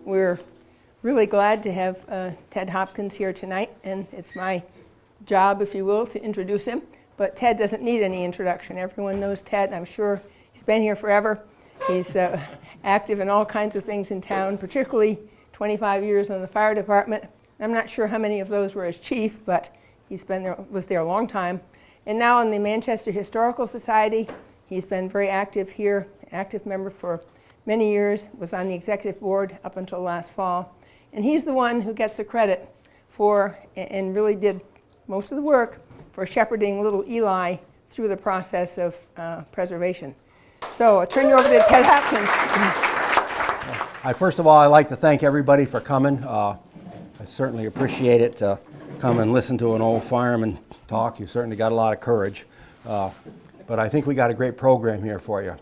We're really glad to have Ted Hopkins here tonight, and it's my job, if you will, to introduce him. But Ted doesn't need any introduction. Everyone knows Ted. I'm sure he's been here forever. He's active in all kinds of things in town, particularly 25 years in the fire department. I'm not sure how many of those were as chief, but was there a long time. And now in the Manchester Historical Society, he's been very active here, active member for many years, was on the executive board up until last fall. And he's the one who gets the credit for, and really did most of the work, for shepherding little Eli through the process of preservation. So I'll turn you over to Ted Hopkins. First of all, I'd like to thank everybody for coming. I certainly appreciate it. Come and listen to an old fireman talk. You certainly got a lot of courage. But I think we got a great program here for you.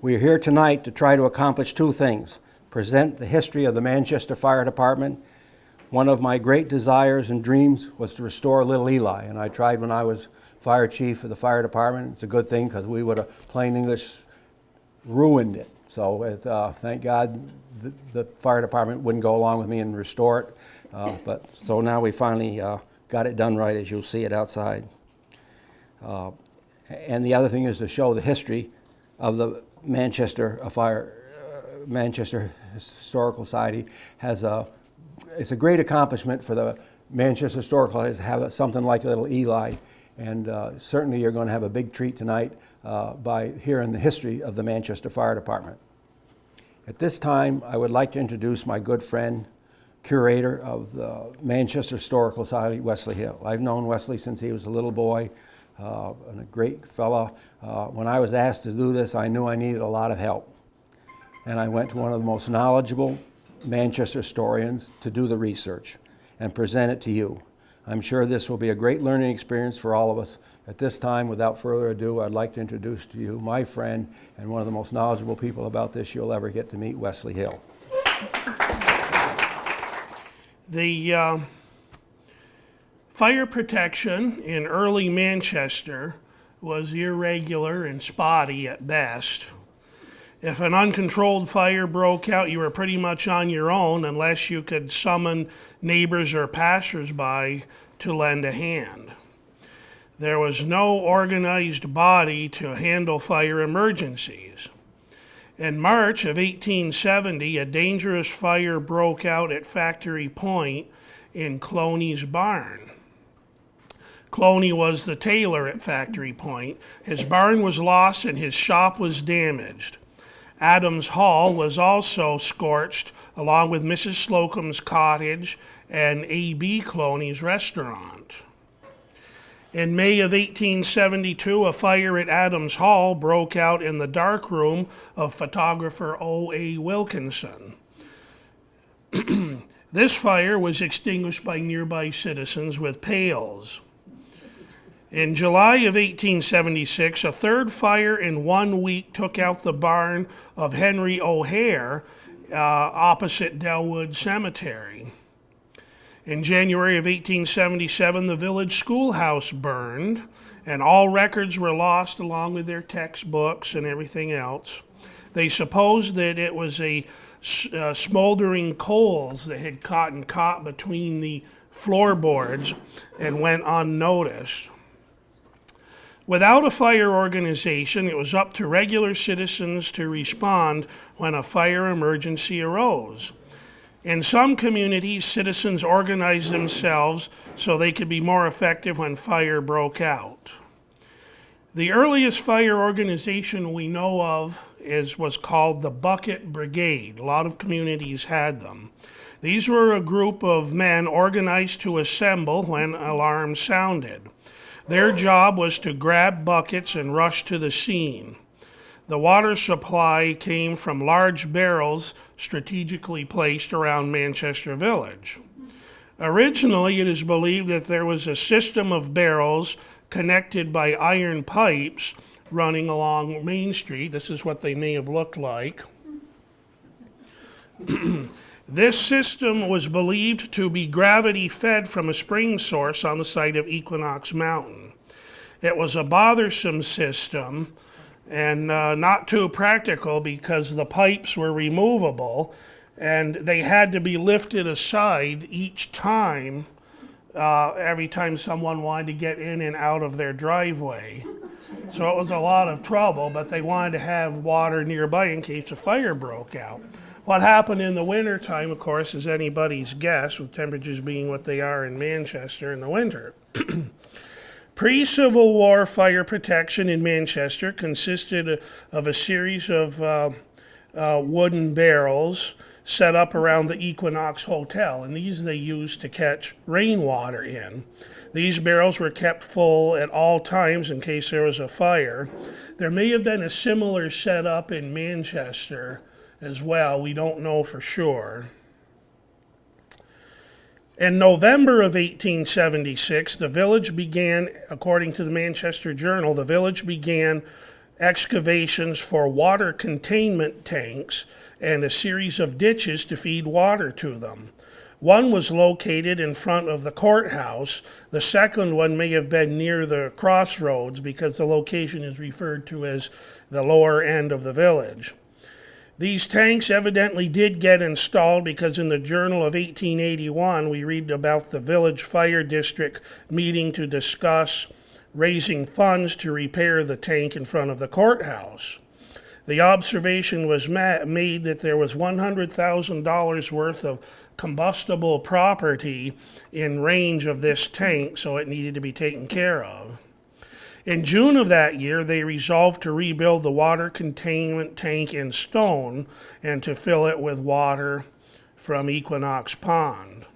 We are here tonight to try to accomplish two things. Present the history of the Manchester Fire Department. One of my great desires and dreams was to restore little Eli, and I tried when I was fire chief of the fire department. It's a good thing because we would have, plain English, ruined it. So thank God the fire department wouldn't go along with me and restore it. So now we finally got it done right, as you'll see it outside. And the other thing is to show the history of the Manchester Historical Society. It's a great accomplishment for the Manchester Historical Society to have something like little Eli, and certainly you're going to have a big treat tonight by hearing the history of the Manchester Fire Department. At this time, I would like to introduce my good friend, curator of the Manchester Historical Society, Wesley Hill. I've known Wesley since he was a little boy, and a great fella. When I was asked to do this, I knew I needed a lot of help. And I went to one of the most knowledgeable Manchester historians to do the research and present it to you. I'm sure this will be a great learning experience for all of us. At this time, without further ado, I'd like to introduce to you my friend and one of the most knowledgeable people about this you'll ever get to meet, Wesley Hill. The fire protection in early Manchester was irregular and spotty at best. If an uncontrolled fire broke out, you were pretty much on your own unless you could summon neighbors or passersby to lend a hand. There was no organized body to handle fire emergencies. In March of 1870, a dangerous fire broke out at Factory Point in Cloney's barn. Cloney was the tailor at Factory Point. His barn was lost and his shop was damaged. Adams Hall was also scorched, along with Mrs. Slocum's cottage and A.B. Cloney's restaurant. In May of 1872, a fire at Adams Hall broke out in the darkroom of photographer O.A. Wilkinson. This fire was extinguished by nearby citizens with pails. In July of 1876, a third fire in 1 week took out the barn of Henry O'Hare opposite Delwood Cemetery. In January of 1877, the village schoolhouse burned, and all records were lost along with their textbooks and everything else. They supposed that it was a smoldering coals that had caught between the floorboards and went unnoticed. Without a fire organization, it was up to regular citizens to respond when a fire emergency arose. In some communities, citizens organized themselves so they could be more effective when fire broke out. The earliest fire organization we know of was called the Bucket Brigade. A lot of communities had them. These were a group of men organized to assemble when alarms sounded. Their job was to grab buckets and rush to the scene. The water supply came from large barrels strategically placed around Manchester Village. Originally, it is believed that there was a system of barrels connected by iron pipes running along Main Street. This is what they may have looked like. This system was believed to be gravity-fed from a spring source on the site of Equinox Mountain. It was a bothersome system, and not too practical because the pipes were removable and they had to be lifted aside each time, every time someone wanted to get in and out of their driveway. So it was a lot of trouble, but they wanted to have water nearby in case a fire broke out. What happened in the wintertime, of course, is anybody's guess, with temperatures being what they are in Manchester in the winter. Pre-Civil War fire protection in Manchester consisted of a series of wooden barrels set up around the Equinox Hotel, and these they used to catch rainwater in. These barrels were kept full at all times in case there was a fire. There may have been a similar setup in Manchester as well. We don't know for sure. In November of 1876, the village began, according to the Manchester Journal, the village began excavations for water containment tanks and a series of ditches to feed water to them. One was located in front of the courthouse. The second one may have been near the crossroads because the location is referred to as the lower end of the village. These tanks evidently did get installed because in the Journal of 1881 we read about the village fire district meeting to discuss raising funds to repair the tank in front of the courthouse. The observation was made that there was $100,000 worth of combustible property in range of this tank, so it needed to be taken care of. In June of that year, they resolved to rebuild the water containment tank in stone and to fill it with water from Equinox Pond.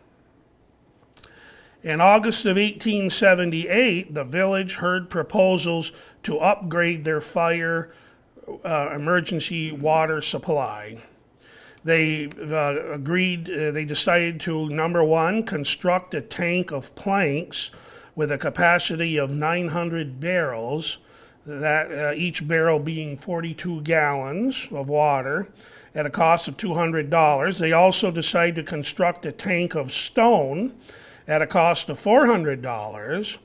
In August of 1878, the village heard proposals to upgrade their fire emergency water supply. They they decided to, number one, construct a tank of planks with a capacity of 900 barrels, that each barrel being 42 gallons of water, at a cost of $200. They also decided to construct a tank of stone at a cost of $400.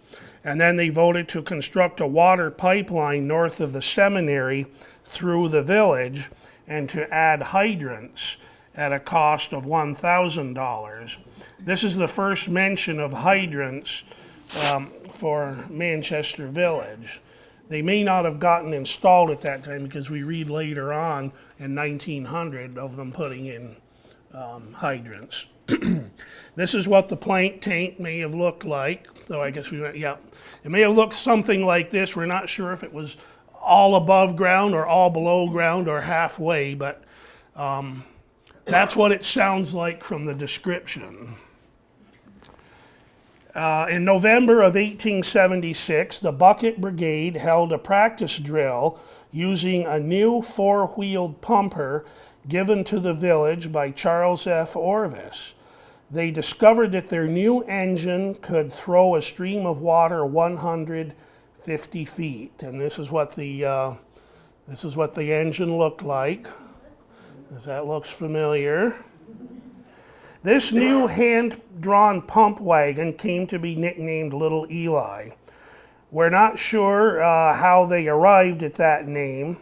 And then they voted to construct a water pipeline north of the seminary through the village and to add hydrants at a cost of $1,000. This is the first mention of hydrants for Manchester Village. They may not have gotten installed at that time because we read later on in 1900 of them putting in hydrants. This is what the plank tank may have looked like, though I guess it may have looked something like this. We're not sure if it was all above ground or all below ground or halfway, but that's what it sounds like from the description. In November of 1876, the Bucket Brigade held a practice drill using a new four-wheeled pumper given to the village by Charles F. Orvis. They discovered that their new engine could throw a stream of water 150 feet, and this is what the engine looked like. As that looks familiar. This new hand-drawn pump wagon came to be nicknamed Little Eli. We're not sure how they arrived at that name.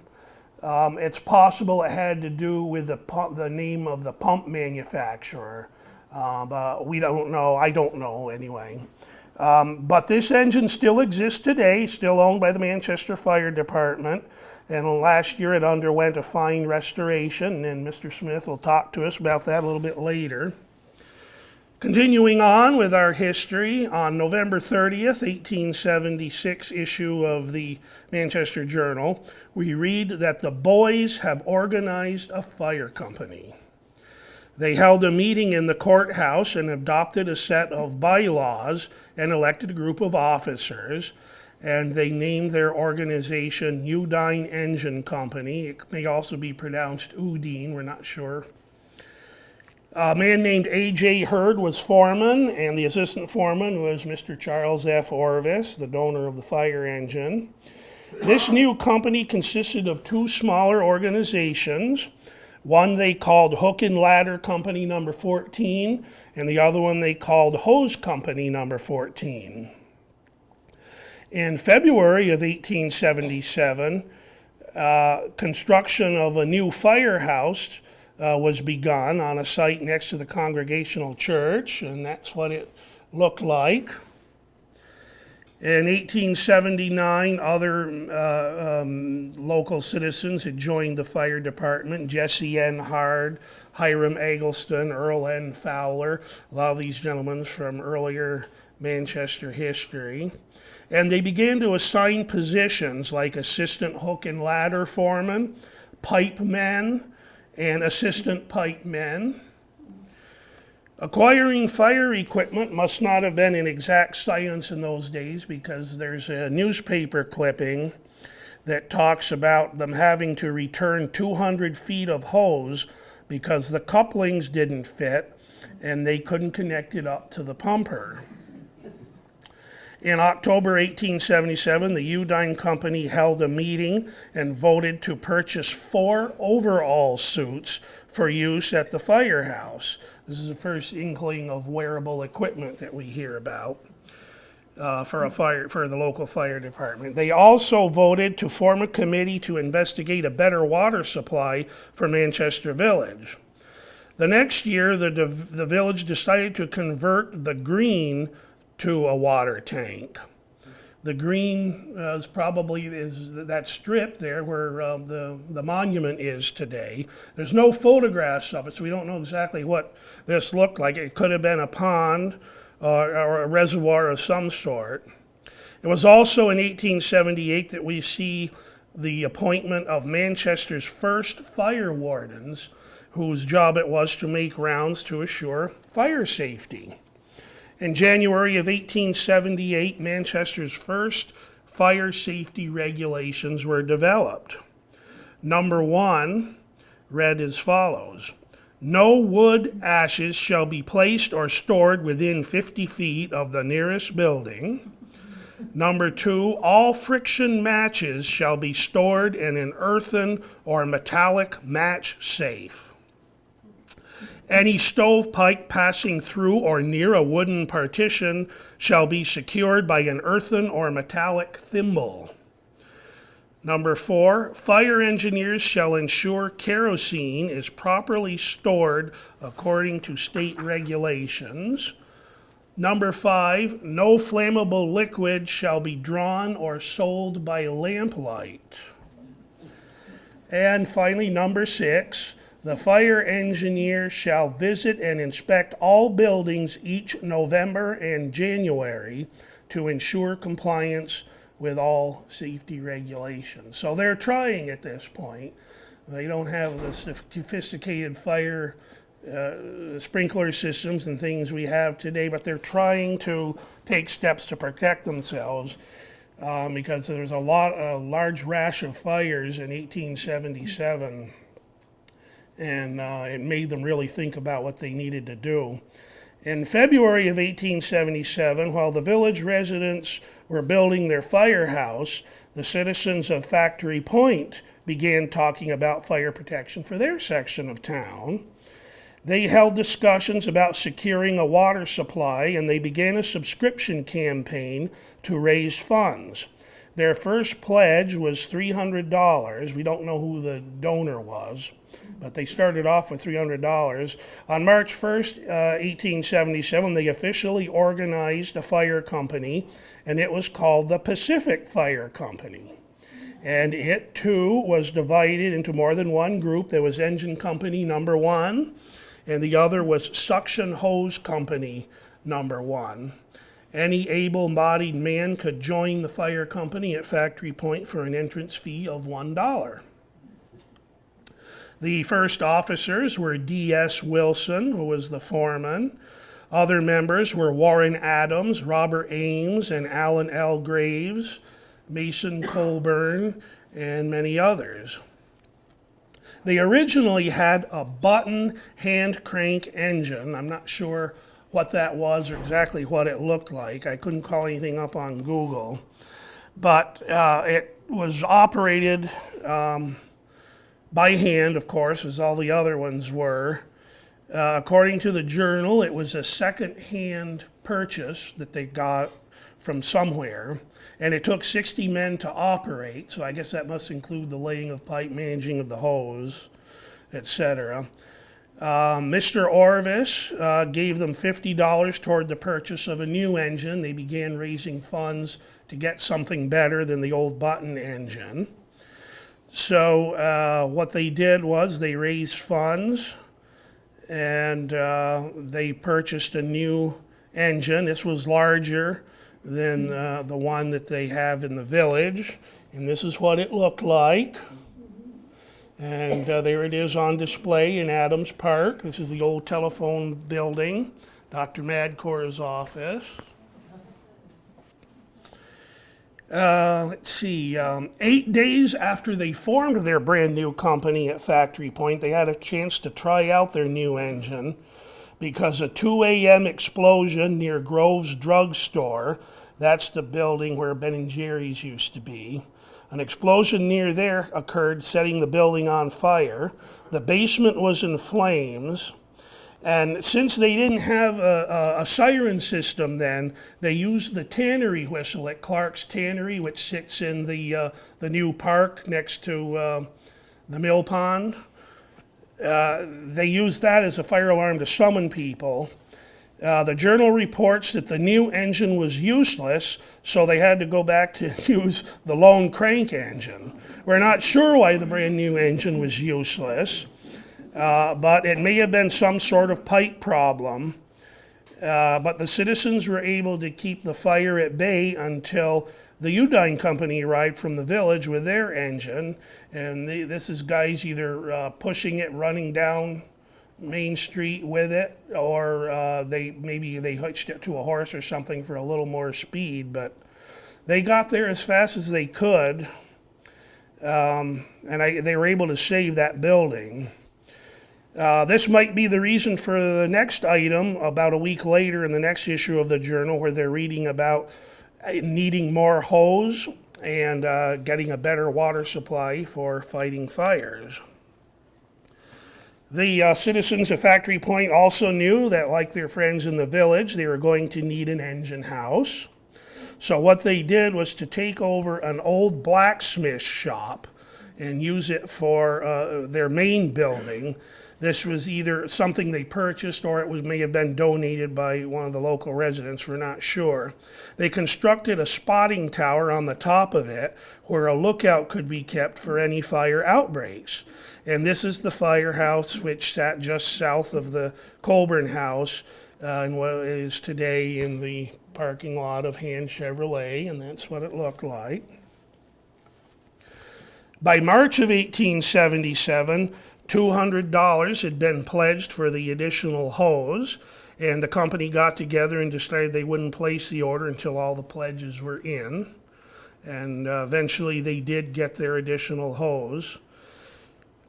It's possible it had to do with the name of the pump manufacturer, but we don't know. I don't know anyway. But this engine still exists today, still owned by the Manchester Fire Department. And last year it underwent a fine restoration, and Mr. Smith will talk to us about that a little bit later. Continuing on with our history, on November 30th, 1876 issue of the Manchester Journal, we read that the boys have organized a fire company. They held a meeting in the courthouse and adopted a set of bylaws and elected a group of officers, and they named their organization Udine Engine Company. It may also be pronounced Udine, we're not sure. A man named A.J. Hurd was foreman, and the assistant foreman was Mr. Charles F. Orvis, the donor of the fire engine. This new company consisted of two smaller organizations. One they called Hook and Ladder Company Number 14, and the other one they called Hose Company Number 14. In February of 1877, Construction of a new firehouse was begun on a site next to the Congregational Church, and that's what it looked like. In 1879, other local citizens had joined the fire department. Jesse N. Hard, Hiram Eggleston, Earl N. Fowler, a lot of these gentlemen from earlier Manchester history. And they began to assign positions like assistant hook and ladder foreman, pipe men, and assistant pipe men. Acquiring fire equipment must not have been an exact science in those days, because there's a newspaper clipping that talks about them having to return 200 feet of hose because the couplings didn't fit and they couldn't connect it up to the pumper. In October 1877, the Udine Company held a meeting and voted to purchase 4 overall suits for use at the firehouse. This is the first inkling of wearable equipment that we hear about for the local fire department. They also voted to form a committee to investigate a better water supply for Manchester Village. The next year, the village decided to convert the green to a water tank. The green is probably that strip there where the monument is today. There's no photographs of it, so we don't know exactly what this looked like. It could have been a pond or a reservoir of some sort. It was also in 1878 that we see the appointment of Manchester's first fire wardens, whose job it was to make rounds to assure fire safety. In January of 1878, Manchester's first fire safety regulations were developed. Number 1 read as follows: no wood ashes shall be placed or stored within 50 feet of the nearest building. Number 2, all friction matches shall be stored in an earthen or metallic match safe. Any stovepipe passing through or near a wooden partition shall be secured by an earthen or metallic thimble. Number 4, fire engineers shall ensure kerosene is properly stored according to state regulations. Number 5, no flammable liquid shall be drawn or sold by lamplight. And finally, number 6, the fire engineer shall visit and inspect all buildings each November and January to ensure compliance with all safety regulations. So they're trying at this point. They don't have the sophisticated fire sprinkler systems and things we have today, but they're trying to take steps to protect themselves because there's a large rash of fires in 1877. And it made them really think about what they needed to do. In February of 1877, while the village residents were building their firehouse, the citizens of Factory Point began talking about fire protection for their section of town. They held discussions about securing a water supply, and they began a subscription campaign to raise funds. Their first pledge was $300. We don't know who the donor was, but they started off with $300. On March 1st, 1877, they officially organized a fire company, and it was called the Pacific Fire Company. And it, too, was divided into more than one group. There was Engine Company number 1, and the other was Suction Hose Company number 1. Any able-bodied man could join the fire company at Factory Point for an entrance fee of $1. The first officers were D.S. Wilson, who was the foreman. Other members were Warren Adams, Robert Ames, and Allen L. Graves, Mason Colburn, and many others. They originally had a button hand crank engine. I'm not sure what that was or exactly what it looked like. I couldn't call anything up on Google. But it was operated by hand, of course, as all the other ones were. According to the Journal, it was a second-hand purchase that they got from somewhere, and it took 60 men to operate, so I guess that must include the laying of pipe, managing of the hose, etc. Mr. Orvis gave them $50 toward the purchase of a new engine. They began raising funds to get something better than the old button engine. So what they did was they raised funds and they purchased a new engine. This was larger than the one that they have in the village, and this is what it looked like. And there it is on display in Adams Park. This is the old telephone building, Dr. Madcore's office. Let's see, 8 days after they formed their brand new company at Factory Point, they had a chance to try out their new engine because a 2 a.m. explosion near Grove's drugstore, that's the building where Ben & Jerry's used to be, an explosion near there occurred, setting the building on fire. The basement was in flames. And since they didn't have a siren system then, they used the tannery whistle at Clark's Tannery, which sits in the new park next to the mill pond. They used that as a fire alarm to summon people. The journal reports that the new engine was useless, so they had to go back to use the lone crank engine. We're not sure why the brand new engine was useless. But it may have been some sort of pipe problem. But the citizens were able to keep the fire at bay until the Udine Company arrived from the village with their engine. And this is guys either pushing it, running down Main Street with it, or maybe they hitched it to a horse or something for a little more speed. But they got there as fast as they could, and they were able to save that building. This might be the reason for the next item about a week later in the next issue of the journal, where they're reading about needing more hose and getting a better water supply for fighting fires. The citizens of Factory Point also knew that, like their friends in the village, they were going to need an engine house. So what they did was to take over an old blacksmith shop and use it for their main building. This was either something they purchased or it may have been donated by one of the local residents, we're not sure. They constructed a spotting tower on the top of it where a lookout could be kept for any fire outbreaks. And this is the firehouse which sat just south of the Colburn house and what is today in the parking lot of Hand Chevrolet, and that's what it looked like. By March of 1877, $200 had been pledged for the additional hose, and the company got together and decided they wouldn't place the order until all the pledges were in. And eventually they did get their additional hose.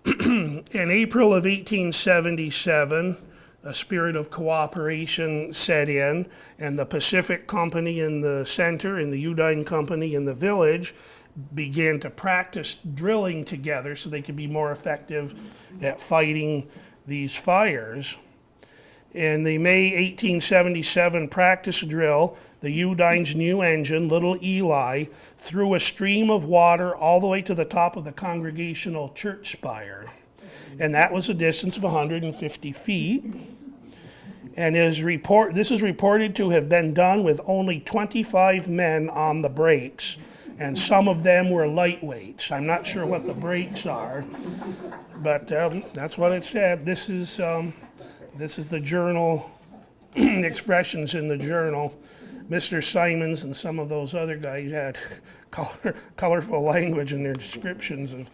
In April of 1877, a spirit of cooperation set in, and the Pacific Company in the center and the Udine Company in the village began to practice drilling together so they could be more effective at fighting these fires. In the May 1877 practice drill, the Udine's new engine, Little Eli, threw a stream of water all the way to the top of the Congregational church spire. And that was a distance of 150 feet. And this is reported to have been done with only 25 men on the brakes. And some of them were lightweights. I'm not sure what the brakes are, but that's what it said. This is the journal expressions in the journal. Mr. Simons and some of those other guys had colorful language in their descriptions of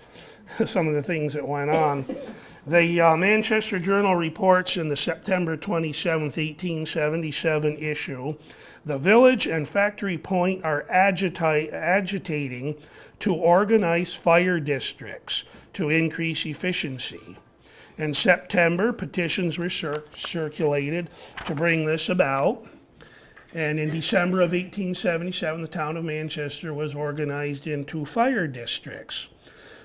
some of the things that went on. The Manchester Journal reports in the September 27, 1877 issue, the village and Factory Point are agitating to organize fire districts to increase efficiency. In September, petitions were circulated to bring this about. And in December of 1877, the town of Manchester was organized into fire districts.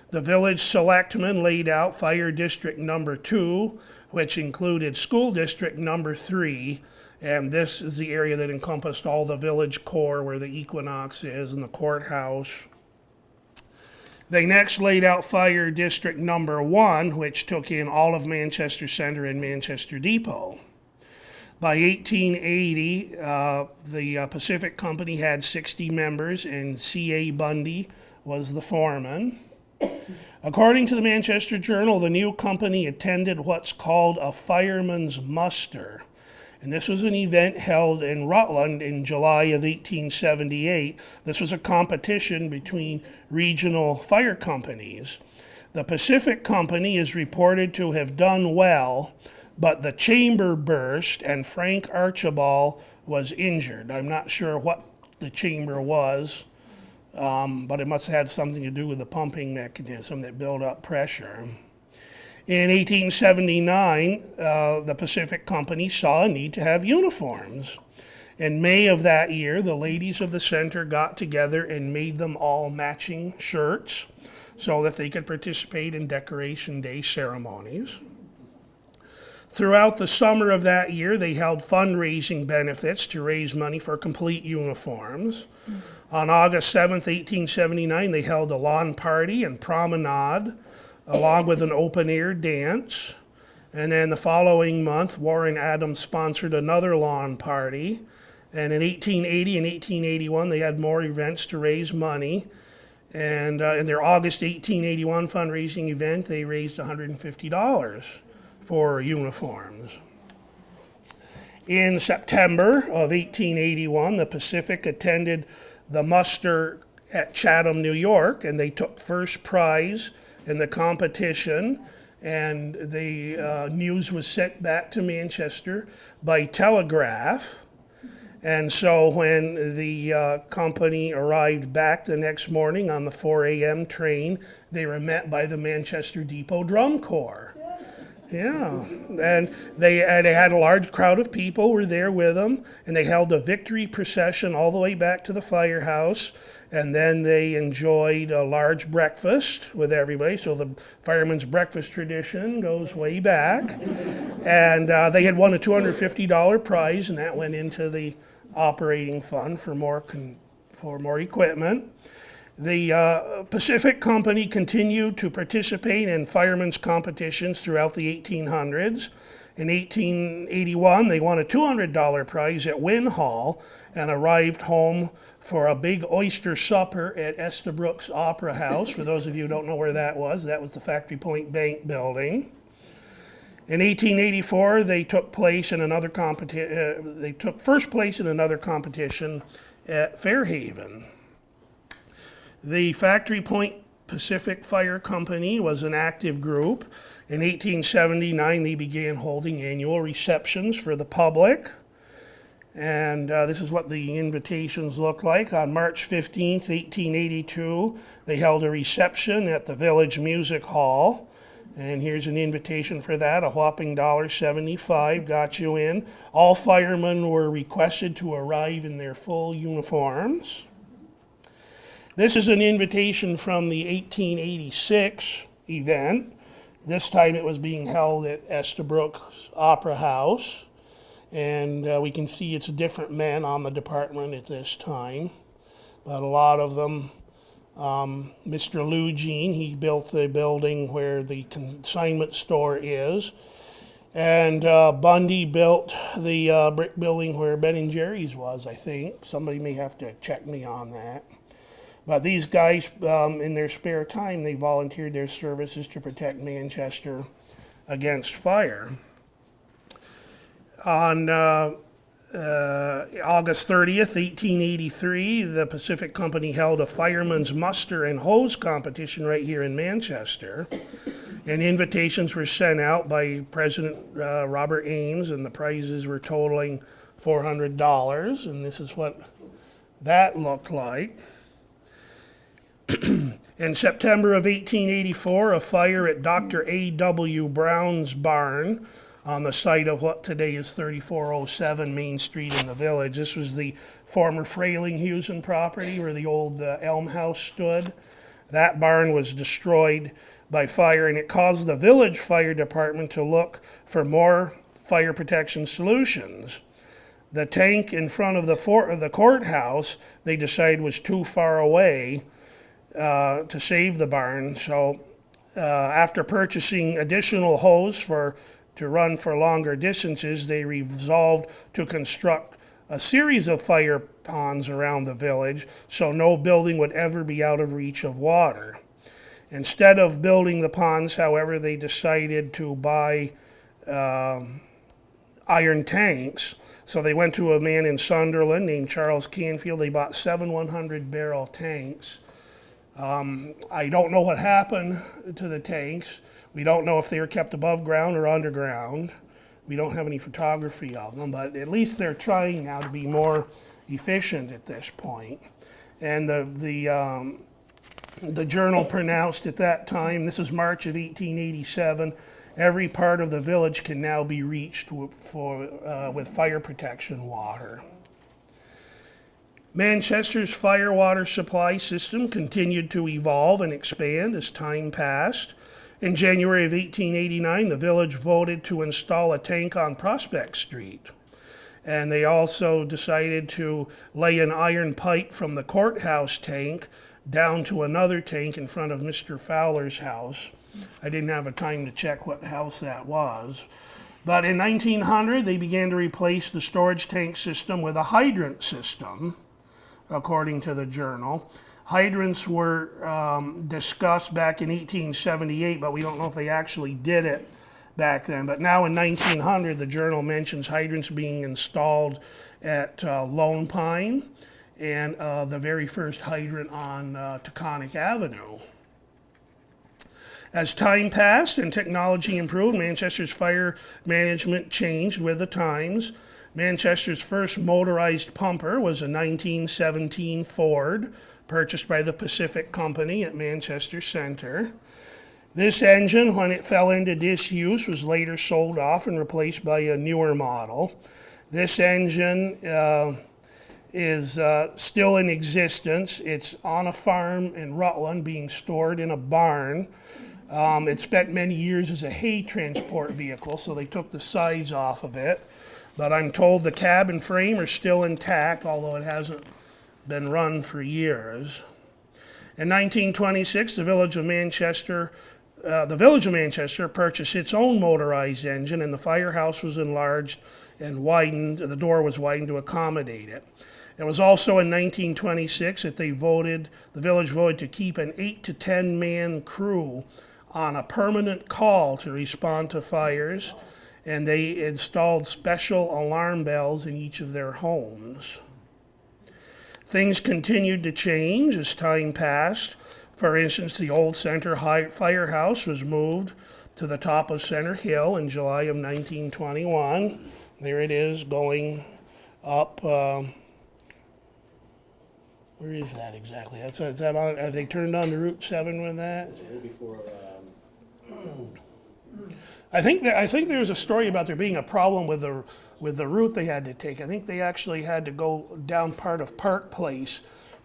The village selectmen laid out Fire District Number 2, which included School District Number 3, And this is the area that encompassed all the village core where the Equinox is and the courthouse. They next laid out Fire District Number 1, which took in all of Manchester Center and Manchester Depot. By 1880, the Pacific Company had 60 members, and C.A. Bundy was the foreman. According to the Manchester Journal, the new company attended what's called a fireman's muster. And this was an event held in Rutland in July of 1878. This was a competition between regional fire companies. The Pacific Company is reported to have done well, but the chamber burst and Frank Archibald was injured. I'm not sure what the chamber was, but it must have had something to do with the pumping mechanism that built up pressure. In 1879, the Pacific Company saw a need to have uniforms. In May of that year, the ladies of the center got together and made them all matching shirts so that they could participate in Decoration Day ceremonies. Throughout the summer of that year, they held fundraising benefits to raise money for complete uniforms. On August 7th, 1879, they held a lawn party and promenade, along with an open-air dance. And then the following month, Warren Adams sponsored another lawn party. And in 1880 and 1881, they had more events to raise money. And in their August 1881 fundraising event, they raised $150 for uniforms. In September of 1881, the Pacific attended the muster at Chatham, New York, and they took first prize in the competition, and the news was sent back to Manchester by telegraph. And so when the company arrived back the next morning on the 4 a.m. train, they were met by the Manchester Depot Drum Corps. Yeah, and they had a large crowd of people were there with them, and they held a victory procession all the way back to the firehouse, and then they enjoyed a large breakfast with everybody. So the fireman's breakfast tradition goes way back, and they had won a $250 prize, and that went into the operating fund for more equipment. The Pacific Company continued to participate in firemen's competitions throughout the 1800s. In 1881, they won a $200 prize at Wynn Hall and arrived home for a big oyster supper at Estabrook's Opera House. For those of you who don't know where that was the Factory Point Bank building. In 1884, they took first place in another competition at Fairhaven. The Factory Point Pacific Fire Company was an active group. In 1879, they began holding annual receptions for the public. And this is what the invitations look like. On March 15th, 1882, they held a reception at the Village Music Hall. And here's an invitation for that, a whopping $1.75 got you in. All firemen were requested to arrive in their full uniforms. This is an invitation from the 1886 event. This time it was being held at Estabrook's Opera House. And we can see it's different men on the department at this time. But a lot of them, Mr. Lou Jean, he built the building where the consignment store is. And Bundy built the brick building where Ben & Jerry's was, I think. Somebody may have to check me on that. But these guys, in their spare time, they volunteered their services to protect Manchester against fire. On August 30th, 1883, the Pacific Company held a fireman's muster and hose competition right here in Manchester. And invitations were sent out by President Robert Ames, and the prizes were totaling $400. And this is what that looked like. In September of 1884, a fire at Dr. A.W. Brown's barn on the site of what today is 3407 Main Street in the Village. This was the former Frayling-Hewson property where the old Elm House stood. That barn was destroyed by fire, and it caused the Village Fire Department to look for more fire protection solutions. The tank in front of the courthouse, they decided was too far away to save the barn. So after purchasing additional hose to run for longer distances, they resolved to construct a series of fire ponds around the village so no building would ever be out of reach of water. Instead of building the ponds, however, they decided to buy iron tanks. So they went to a man in Sunderland named Charles Canfield. They bought 7 100-barrel tanks. I don't know what happened to the tanks. We don't know if they were kept above ground or underground. We don't have any photography of them, but at least they're trying now to be more efficient at this point. And the journal pronounced at that time, this is March of 1887, every part of the village can now be reached with fire protection water. Manchester's fire water supply system continued to evolve and expand as time passed. In January of 1889, the village voted to install a tank on Prospect Street. And they also decided to lay an iron pipe from the courthouse tank down to another tank in front of Mr. Fowler's house. I didn't have a time to check what house that was. But in 1900, they began to replace the storage tank system with a hydrant system, according to the journal. Hydrants were discussed back in 1878, but we don't know if they actually did it back then. But now in 1900, the journal mentions hydrants being installed at Lone Pine and the very first hydrant on Taconic Avenue. As time passed and technology improved, Manchester's fire management changed with the times. Manchester's first motorized pumper was a 1917 Ford, purchased by the Pacific Company at Manchester Center. This engine, when it fell into disuse, was later sold off and replaced by a newer model. This engine is still in existence. It's on a farm in Rutland being stored in a barn. It spent many years as a hay transport vehicle, so they took the sides off of it. But I'm told the cab and frame are still intact, although it hasn't been run for years. In 1926, the village of Manchester purchased its own motorized engine, and the firehouse was enlarged and widened. The door was widened to accommodate it. It was also in 1926 that the village voted to keep an 8 to 10 man crew on a permanent call to respond to fires, and they installed special alarm bells in each of their homes. Things continued to change as time passed. For instance, the old Center Firehouse was moved to the top of Center Hill in July of 1921. There it is going up. Where is that exactly? Is that on? Have they turned on to Route 7 with that? Before, I think there was a story about there being a problem with the route they had to take. I think they actually had to go down part of Park Place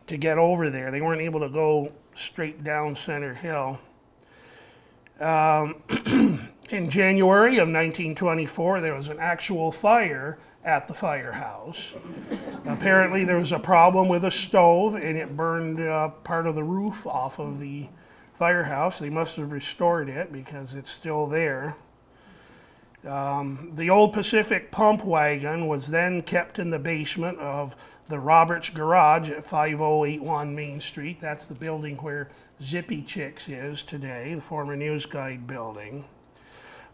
to get over there. They weren't able to go straight down Center Hill. In January of 1924, there was an actual fire at the firehouse. Apparently there was a problem with a stove and it burned part of the roof off of the firehouse. They must have restored it because it's still there. The old Pacific pump wagon was then kept in the basement of the Roberts Garage at 5081 Main Street. That's the building where Zippy Chicks is today, the former News Guide building.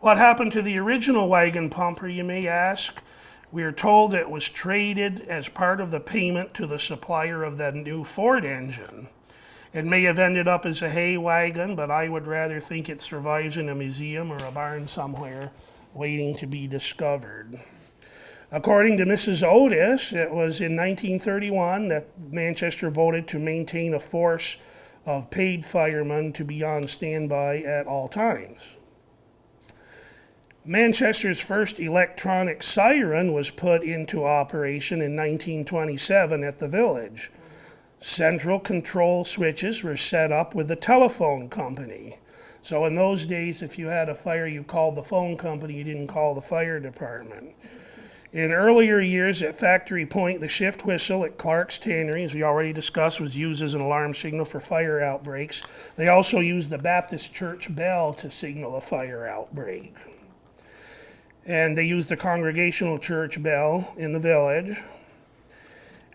What happened to the original wagon pumper, you may ask? We are told it was traded as part of the payment to the supplier of the new Ford engine. It may have ended up as a hay wagon, but I would rather think it survives in a museum or a barn somewhere waiting to be discovered. According to Mrs. Otis, it was in 1931 that Manchester voted to maintain a force of paid firemen to be on standby at all times. Manchester's first electronic siren was put into operation in 1927 at the village. Central control switches were set up with the telephone company. So in those days, if you had a fire, you called the phone company, you didn't call the fire department. In earlier years at Factory Point, the shift whistle at Clark's Tannery, as we already discussed, was used as an alarm signal for fire outbreaks. They also used the Baptist church bell to signal a fire outbreak. And they used the Congregational church bell in the village.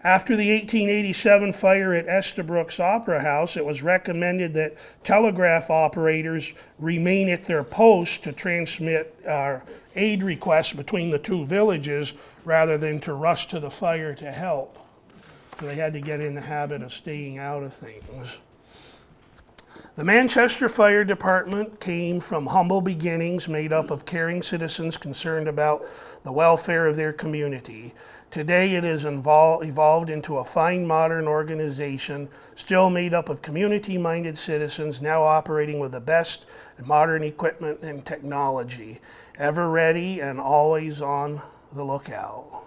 After the 1887 fire at Estabrook's Opera House, it was recommended that telegraph operators remain at their posts to transmit aid requests between the two villages rather than to rush to the fire to help. So they had to get in the habit of staying out of things. The Manchester Fire Department came from humble beginnings made up of caring citizens concerned about the welfare of their community. Today it has evolved into a fine modern organization, still made up of community-minded citizens, now operating with the best modern equipment and technology, ever ready and always on the lookout.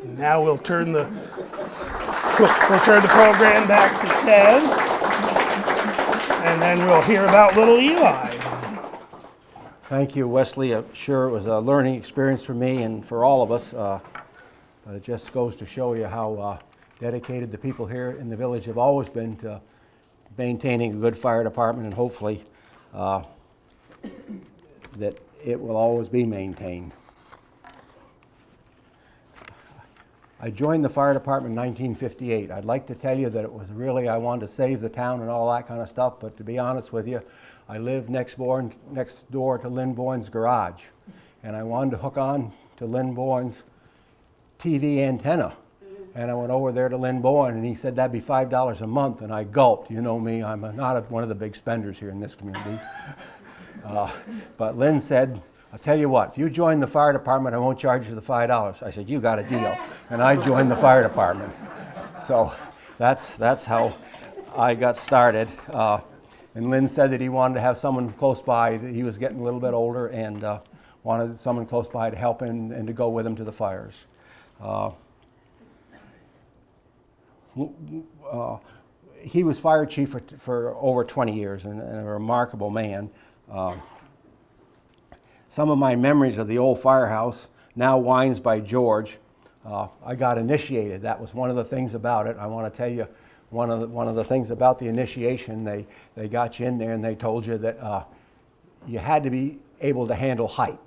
Now we'll turn the program back to Ted, and then we'll hear about little Eli. Thank you, Wesley. Sure, it was a learning experience for me and for all of us, but it just goes to show you how dedicated the people here in the village have always been to maintaining a good fire department, and hopefully that it will always be maintained. I joined the fire department in 1958. I'd like to tell you that it was really, I wanted to save the town and all that kind of stuff, but to be honest with you, I lived next door to Lynn Bourne's garage, and I wanted to hook on to Lynn Bourne's TV antenna. And I went over there to Lynn Bourne, and he said that'd be $5 a month, and I gulped. You know me, I'm not one of the big spenders here in this community. But Lynn said, I'll tell you what, if you join the fire department, I won't charge you the $5. I said, you got a deal. And I joined the fire department. So that's how I got started. And Lynn said that he wanted to have someone close by, that he was getting a little bit older, and wanted someone close by to help him and to go with him to the fires. He was fire chief for over 20 years and a remarkable man. Some of my memories of the old firehouse, now Wines by George, I got initiated. That was one of the things about it. I want to tell you one of the things about the initiation. They got you in there and they told you that you had to be able to handle height.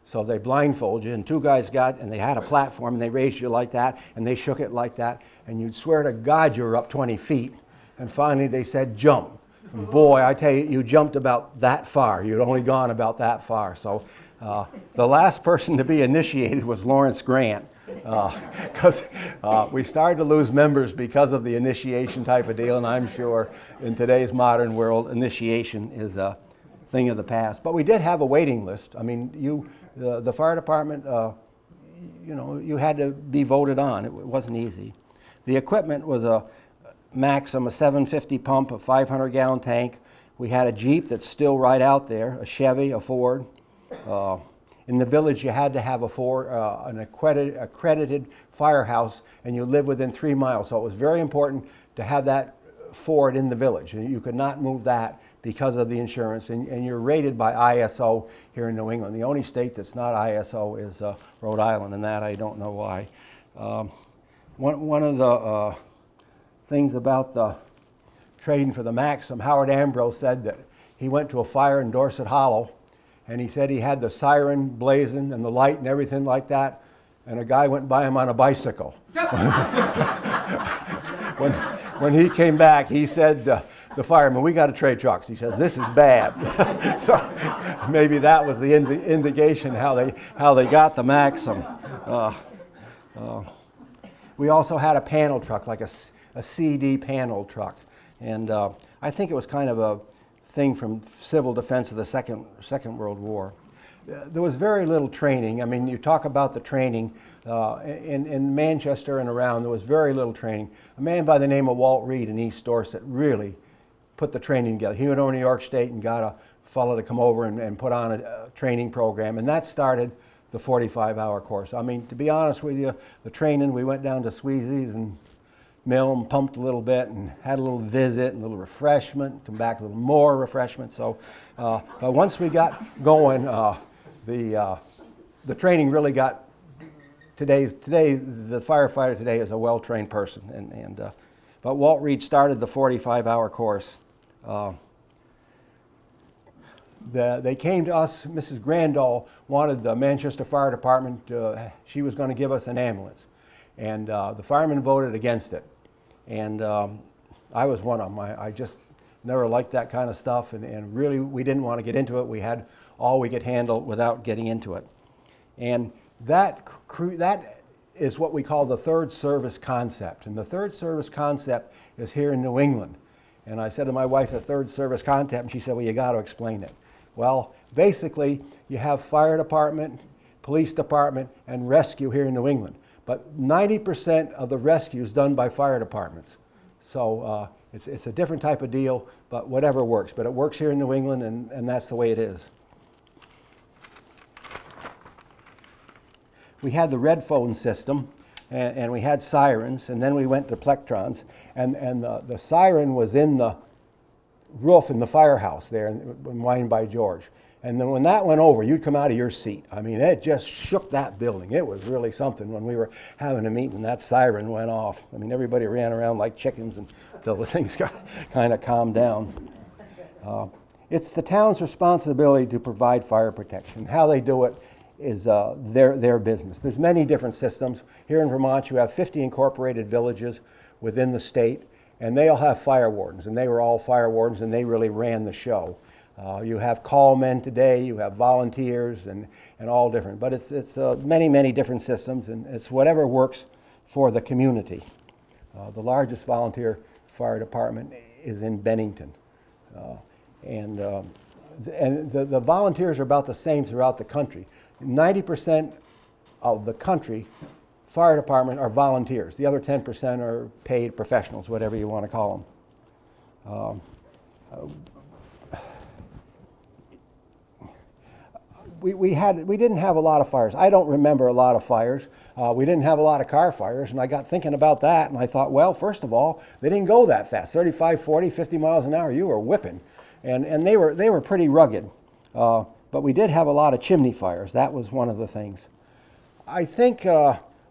So they blindfold you, and two guys and they had a platform, and they raised you like that, and they shook it like that, and you'd swear to God you were up 20 feet. And finally they said, jump. And boy, I tell you, you jumped about that far. You'd only gone about that far. So the last person to be initiated was Lawrence Grant, because we started to lose members because of the initiation type of deal, and I'm sure in today's modern world, initiation is a thing of the past. But we did have a waiting list. I mean, the fire department, you had to be voted on. It wasn't easy. The equipment was a Maxim, a 750 pump, a 500-gallon tank. We had a Jeep that's still right out there, a Chevy, a Ford. In the village, you had to have an accredited firehouse, and you lived within 3 miles. So it was very important to have that Ford in the village, and you could not move that because of the insurance. And you're rated by ISO here in New England. The only state that's not ISO is Rhode Island, and that I don't know why. One of the things about the trading for the Maxim, Howard Ambrose said that he went to a fire in Dorset Hollow, and he said he had the siren blazing and the light and everything like that, and a guy went by him on a bicycle. When he came back, he said, the fireman, we got to trade trucks. He says, this is bad. So maybe that was the indication how they got the Maxim. We also had a panel truck, like a CD panel truck. And I think it was kind of a thing from civil defense of the Second World War. There was very little training. I mean, you talk about the training in Manchester and around, there was very little training. A man by the name of Walt Reed in East Dorset really put the training together. He went over to New York State and got a fellow to come over and put on a training program, and that started the 45-hour course. I mean, to be honest with you, the training, we went down to Sweezy's and mill and pumped a little bit and had a little visit and a little refreshment, come back a little more refreshment. So but once we got going, the the training really got, today the firefighter today is a well-trained person, but Walt Reed started the 45-hour course. They came to us. Mrs. Grandall wanted the Manchester Fire Department, she was going to give us an ambulance, and the firemen voted against it, and I was one of them. I just never liked that kind of stuff, and really we didn't want to get into it. We had all we could handle without getting into it, and that is what we call the third service concept, and the third service concept is here in New England. And I said to my wife, the third service concept, and she said, well, you got to explain it. Well, basically, you have fire department, police department, and rescue here in New England. But 90% of the rescue is done by fire departments. So it's a different type of deal, but whatever works. But it works here in New England, and that's the way it is. We had the red phone system, and we had sirens, and then we went to plectrons, and the siren was in the roof in the firehouse there in Wine by George. And then when that went over, you'd come out of your seat. I mean, it just shook that building. It was really something when we were having a meeting and that siren went off. I mean, everybody ran around like chickens until the things got kind of calmed down. It's the town's responsibility to provide fire protection. How they do it is their business. There's many different systems. Here in Vermont, you have 50 incorporated villages within the state, and they all have fire wardens, and they were all fire wardens, and they really ran the show. You have call men today, you have volunteers, and all different. But it's many different systems, and it's whatever works for the community. The largest volunteer fire department is in Bennington. And the volunteers are about the same throughout the country. 90% of the country fire department are volunteers. The other 10% are paid professionals, whatever you want to call them. We didn't have a lot of fires. I don't remember a lot of fires. We didn't have a lot of car fires, and I got thinking about that, and I thought, well, first of all, they didn't go that fast. 35, 40, 50 miles an hour, you were whipping. And they were pretty rugged. But we did have a lot of chimney fires. That was one of the things. I think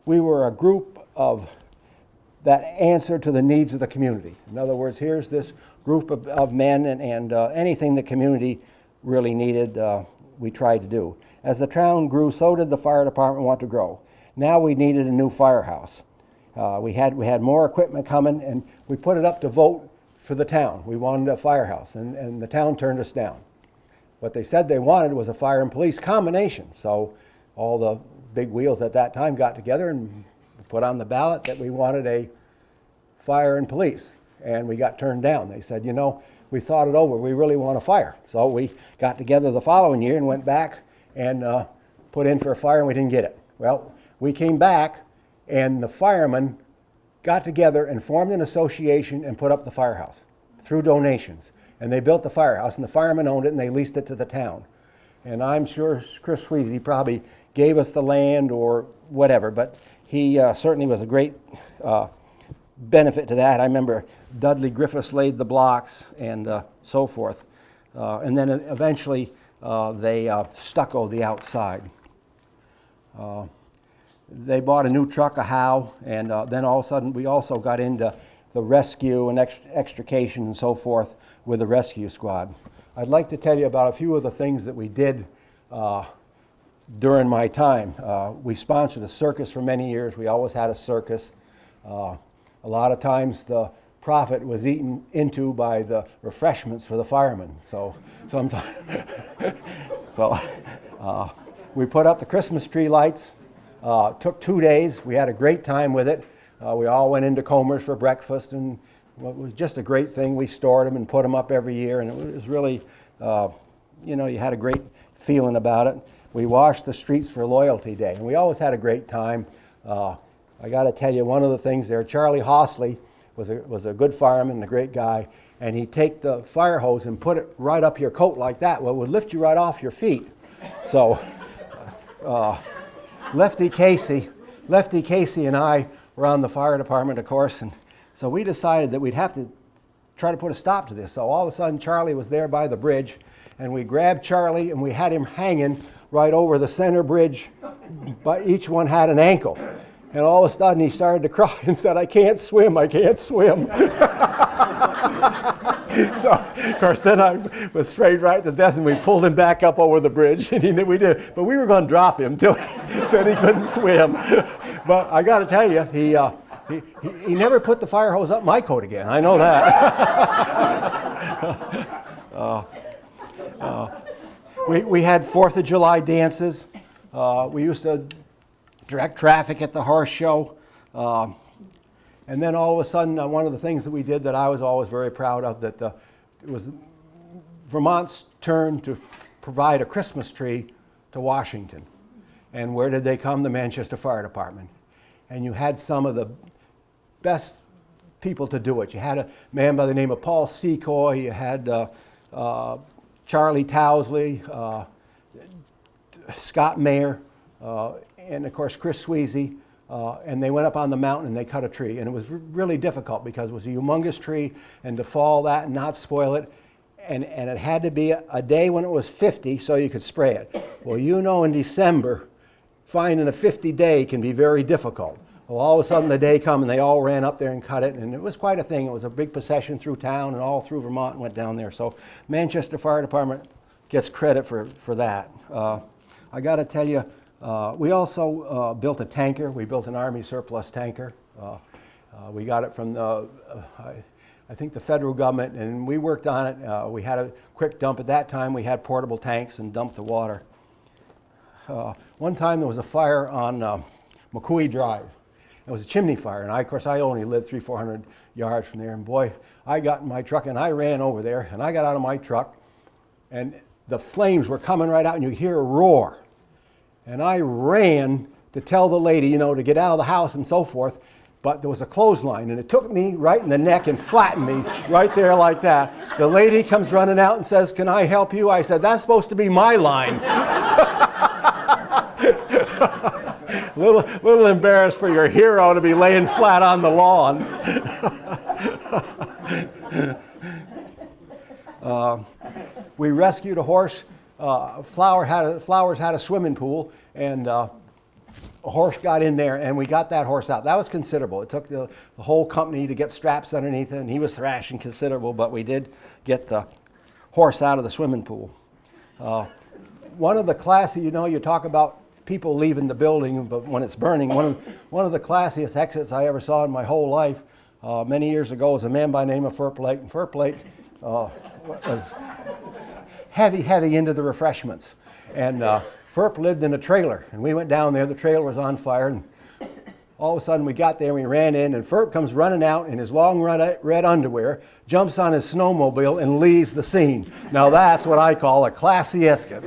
we were a group that answered to the needs of the community. In other words, here's this group of men, and anything the community really needed, we tried to do. As the town grew, so did the fire department want to grow. Now we needed a new firehouse. We had more equipment coming, and we put it up to vote for the town. We wanted a firehouse, and the town turned us down. What they said they wanted was a fire and police combination. So all the big wheels at that time got together and put on the ballot that we wanted a fire and police, and we got turned down. They said, you know, we thought it over, we really want a fire. So we got together the following year and went back and put in for a fire, and we didn't get it. Well, we came back, and the firemen got together and formed an association and put up the firehouse through donations. And they built the firehouse, and the firemen owned it, and they leased it to the town. And I'm sure Chris Sweezy probably gave us the land or whatever, but he certainly was a great benefit to that. I remember Dudley Griffiths laid the blocks and so forth. And then eventually they stuccoed the outside. They bought a new truck, a Howe, and then all of a sudden we also got into the rescue and extrication and so forth with the rescue squad. I'd like to tell you about a few of the things that we did during my time. We sponsored a circus for many years. We always had a circus. A lot of times the profit was eaten into by the refreshments for the firemen. So sometimes, we put up the Christmas tree lights. Took 2 days. We had a great time with it. We all went into Comer's for breakfast, and it was just a great thing. We stored them and put them up every year, and it was really, you had a great feeling about it. We washed the streets for Loyalty Day, and we always had a great time. I got to tell you, one of the things there, Charlie Hostley was a good fireman and a great guy, and he'd take the fire hose and put it right up your coat like that. Well, it would lift you right off your feet. So Lefty Casey and I were on the fire department, of course, and so we decided that we'd have to try to put a stop to this. So all of a sudden, Charlie was there by the bridge, and we grabbed Charlie and we had him hanging right over the center bridge but each one had an ankle. And all of a sudden he started to cry and said, "I can't swim, I can't swim." So, of course, then I was sprayed right to death, and we pulled him back up over the bridge, and we did. But we were going to drop him till he said he couldn't swim. But I got to tell you, he never put the fire hose up my coat again. I know that. We had 4th of July dances. We used to direct traffic at the horse show. And then all of a sudden, one of the things that we did that I was always very proud of, that it was Vermont's turn to provide a Christmas tree to Washington. And where did they come? The Manchester Fire Department. And you had some of the best people to do it. You had a man by the name of Paul Secoy, you had Charlie Towsley, Scott Mayer, and of course Chris Sweezy. And they went up on the mountain and they cut a tree. And it was really difficult because it was a humongous tree, and to fall that and not spoil it. And it had to be a day when it was 50 so you could spray it. Well, you know, in December, finding a 50 day can be very difficult. Well, all of a sudden the day come and they all ran up there and cut it, and it was quite a thing. It was a big procession through town and all through Vermont and went down there. So Manchester Fire Department gets credit for that. I got to tell you, we also built a tanker. We built an Army surplus tanker. We got it from I think the federal government, and we worked on it. We had a quick dump. At that time, we had portable tanks and dumped the water. One time there was a fire on McCooey Drive. It was a chimney fire, and of course I only lived 300-400 yards from there, and boy, I got in my truck and I ran over there, and I got out of my truck, and the flames were coming right out, and you hear a roar. And I ran to tell the lady, you know, to get out of the house and so forth, but there was a clothesline, and it took me right in the neck and flattened me right there like that. The lady comes running out and says, "Can I help you?" I said, "That's supposed to be my line." Little embarrassed for your hero to be laying flat on the lawn. We rescued a horse. Flowers had a swimming pool, and a horse got in there, and we got that horse out. That was considerable. It took the whole company to get straps underneath it, and he was thrashing considerable, but we did get the horse out of the swimming pool. One of the classy, you know, you talk about people leaving the building, but when it's burning, one of the classiest exits I ever saw in my whole life many years ago was a man by the name of Furplake. And Furplake was heavy into the refreshments. And Furp lived in a trailer, and we went down there. The trailer was on fire, and all of a sudden we got there and we ran in, and Furp comes running out in his long red underwear, jumps on his snowmobile, and leaves the scene. Now that's what I call a classy exit.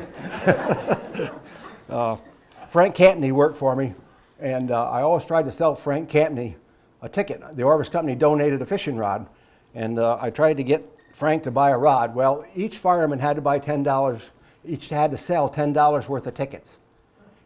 Frank Campney worked for me, and I always tried to sell Frank Campney a ticket. The Orvis Company donated a fishing rod, and I tried to get Frank to buy a rod. Well, each fireman had to buy $10, each had to sell $10 worth of tickets.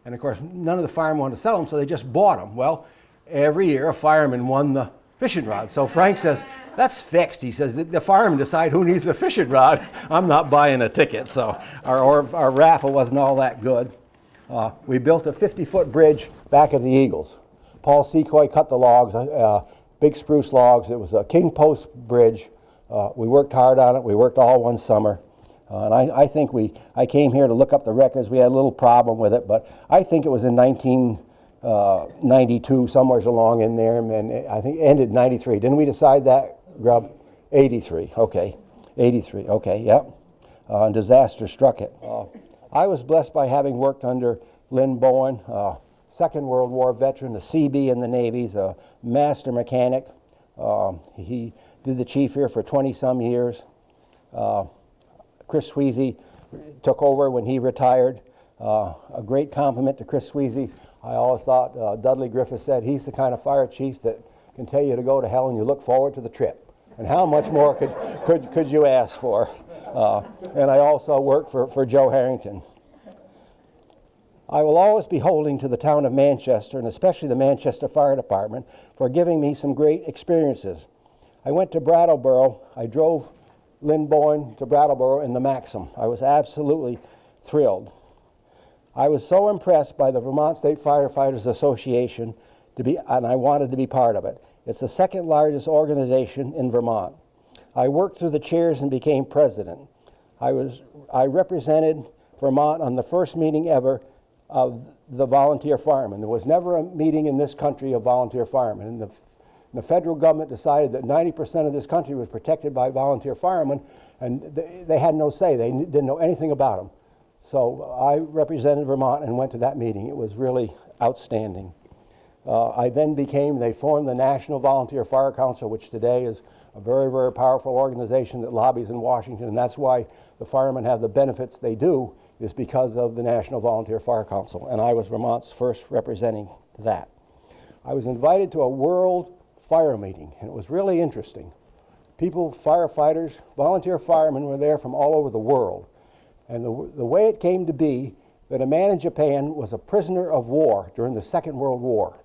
And of course, none of the firemen wanted to sell them, so they just bought them. Well, every year a fireman won the fishing rod. So Frank says, "That's fixed." He says, "The firemen decide who needs a fishing rod. I'm not buying a ticket." So our raffle wasn't all that good. We built a 50-foot bridge back of the Eagles. Paul Secoy cut the logs, big spruce logs. It was a king post bridge. We worked hard on it. We worked all one summer. And I think I came here to look up the records. We had a little problem with it, but I think it was in 1992, somewhere along in there, and I think it ended in 93. Didn't we decide that, Grub? 83, okay. 83, okay, yep. And disaster struck it. I was blessed by having worked under Lynn Bourn, Second World War veteran, a CB in the Navy, he's a master mechanic. He did the chief here for 20-some years. Chris Sweezy took over when he retired. A great compliment to Chris Sweezy. I always thought Dudley Griffith said he's the kind of fire chief that can tell you to go to hell and you look forward to the trip. And how much more could you ask for? And I also worked for Joe Harrington. I will always be holding to the town of Manchester, and especially the Manchester Fire Department, for giving me some great experiences. I went to Brattleboro. I drove Lynn Bourn to Brattleboro in the Maxim. I was absolutely thrilled. I was so impressed by the Vermont State Firefighters Association and I wanted to be part of it. It's the second largest organization in Vermont. I worked through the chairs and became president. I represented Vermont on the first meeting ever of the volunteer firemen. There was never a meeting in this country of volunteer firemen. And the federal government decided that 90% of this country was protected by volunteer firemen, and they had no say. They didn't know anything about them. So I represented Vermont and went to that meeting. It was really outstanding. They formed the National Volunteer Fire Council, which today is a very, very powerful organization that lobbies in Washington, and that's why the firemen have the benefits they do, is because of the National Volunteer Fire Council, and I was Vermont's first representing that. I was invited to a world fire meeting, and it was really interesting. People, firefighters, volunteer firemen were there from all over the world, and the way it came to be that a man in Japan was a prisoner of war during the Second World War.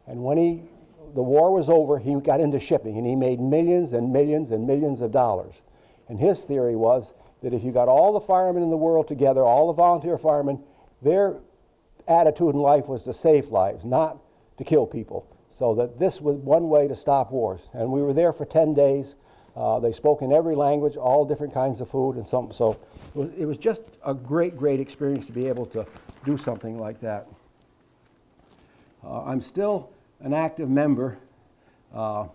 And when the war was over, he got into shipping, and he made millions and millions and millions of dollars. And his theory was that if you got all the firemen in the world together, all the volunteer firemen, their attitude in life was to save lives, not to kill people. So that this was one way to stop wars. And we were there for 10 days. They spoke in every language, all different kinds of food and something. So it was just a great, great experience to be able to do something like that. I'm still an active member of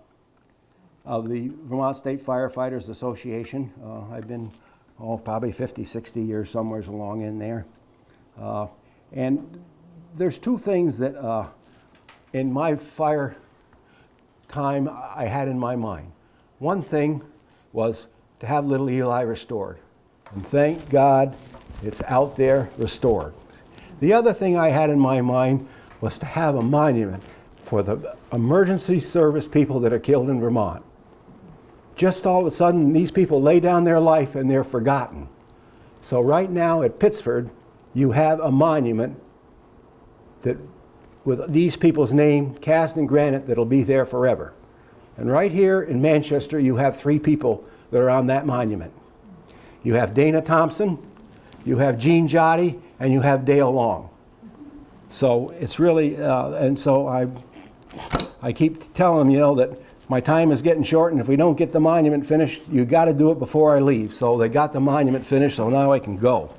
the Vermont State Firefighters Association. I've been probably 50, 60 years, somewhere along in there. And there's two things that in my fire time I had in my mind. One thing was to have little Eli restored. And thank God it's out there restored. The other thing I had in my mind was to have a monument for the emergency service people that are killed in Vermont. Just all of a sudden, these people lay down their life and they're forgotten. So right now at Pittsford, you have a monument that with these people's name cast in granite that'll be there forever. And right here in Manchester, you have 3 people that are on that monument. You have Dana Thompson, you have Gene Jotty, and you have Dale Long. So it's really, and so I keep telling them, that my time is getting short, and if we don't get the monument finished, you got to do it before I leave. So they got the monument finished, so now I can go.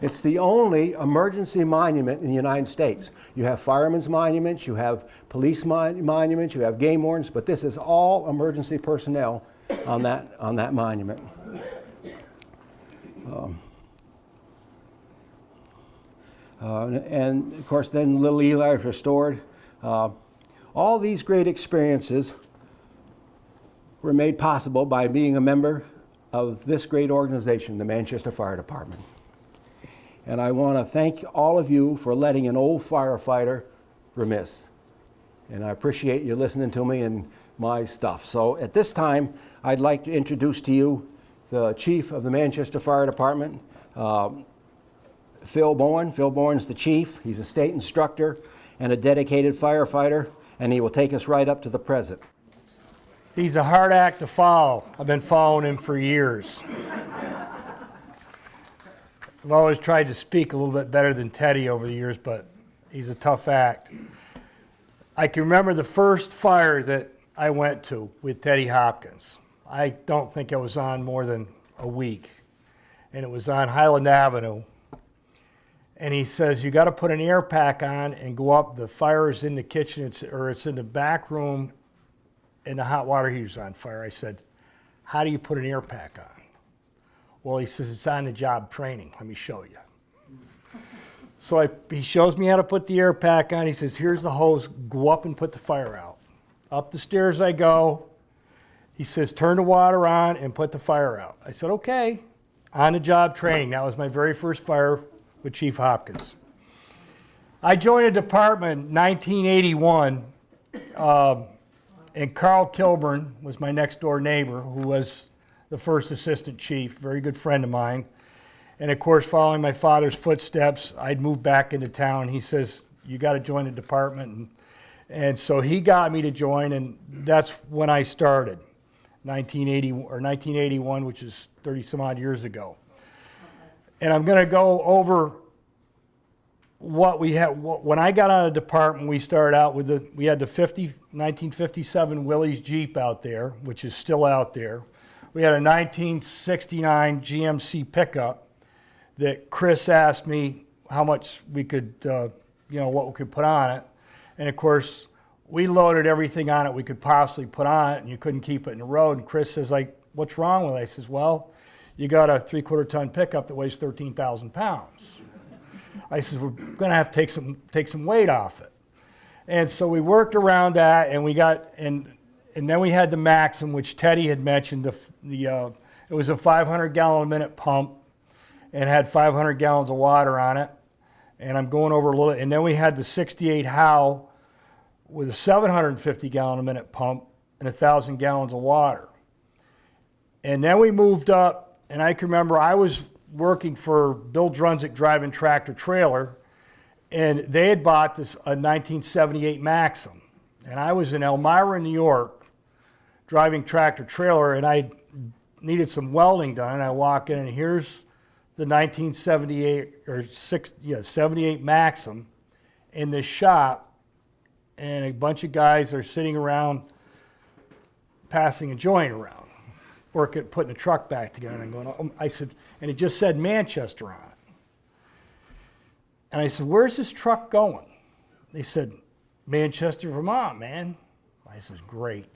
It's the only emergency monument in the United States. You have firemen's monuments, you have police monuments, you have game wardens, but this is all emergency personnel on that monument. And of course, then little Eli is restored. All these great experiences were made possible by being a member of this great organization, the Manchester Fire Department. And I want to thank all of you for letting an old firefighter remiss. And I appreciate you listening to me and my stuff. So at this time, I'd like to introduce to you the chief of the Manchester Fire Department, Phil Bourn. Phil Bourn's the chief. He's a state instructor and a dedicated firefighter, and he will take us right up to the present. He's a hard act to follow. I've been following him for years. I've always tried to speak a little bit better than Teddy over the years, but he's a tough act. I can remember the first fire that I went to with Teddy Hopkins. I don't think I was on more than a week, and it was on Highland Avenue. And he says, you got to put an air pack on and go up. The fire is in the kitchen, it's in the back room, and the hot water heater's on fire. I said, how do you put an air pack on? Well, he says, it's on the job training. Let me show you. So he shows me how to put the air pack on. He says, here's the hose. Go up and put the fire out. Up the stairs I go. He says, turn the water on and put the fire out. I said, okay. On the job training. That was my very first fire with Chief Hopkins. I joined a department in 1981, and Carl Kilburn was my next door neighbor, who was the first assistant chief, very good friend of mine. And of course, following my father's footsteps, I'd moved back into town. He says, you got to join the department. And so he got me to join, and that's when I started. 1980 or 1981, which is 30 some odd years ago. And I'm going to go over what we had. When I got out of the department, we started out with we had the 1957 Willys Jeep out there, which is still out there. We had a 1969 GMC pickup that Chris asked me how much we could, what we could put on it. And of course, we loaded everything on it we could possibly put on it, and you couldn't keep it in the road. And Chris says, like, what's wrong with it? I says, well, you got a 3/4 ton pickup that weighs 13,000 pounds. I says, we're going to have to take some weight off it. And so we worked around that, and we got, and then we had the Maxim, which Teddy had mentioned. It was a 500-gallon-a-minute pump and had 500 gallons of water on it. And I'm going over a little, and then we had the 68 Howe with a 750-gallon-a-minute pump and 1,000 gallons of water. And then we moved up, and I can remember I was working for Bill Drunzik driving tractor trailer, and they had bought a 1978 Maxim. And I was in Elmira, New York, driving tractor trailer, and I needed some welding done. And I walk in, and here's the 78 Maxim in this shop, and a bunch of guys are sitting around passing a joint around, putting the truck back together. And I'm going, oh, I said, and it just said Manchester on it. And I said, where's this truck going? They said, Manchester, Vermont, man. I said, great.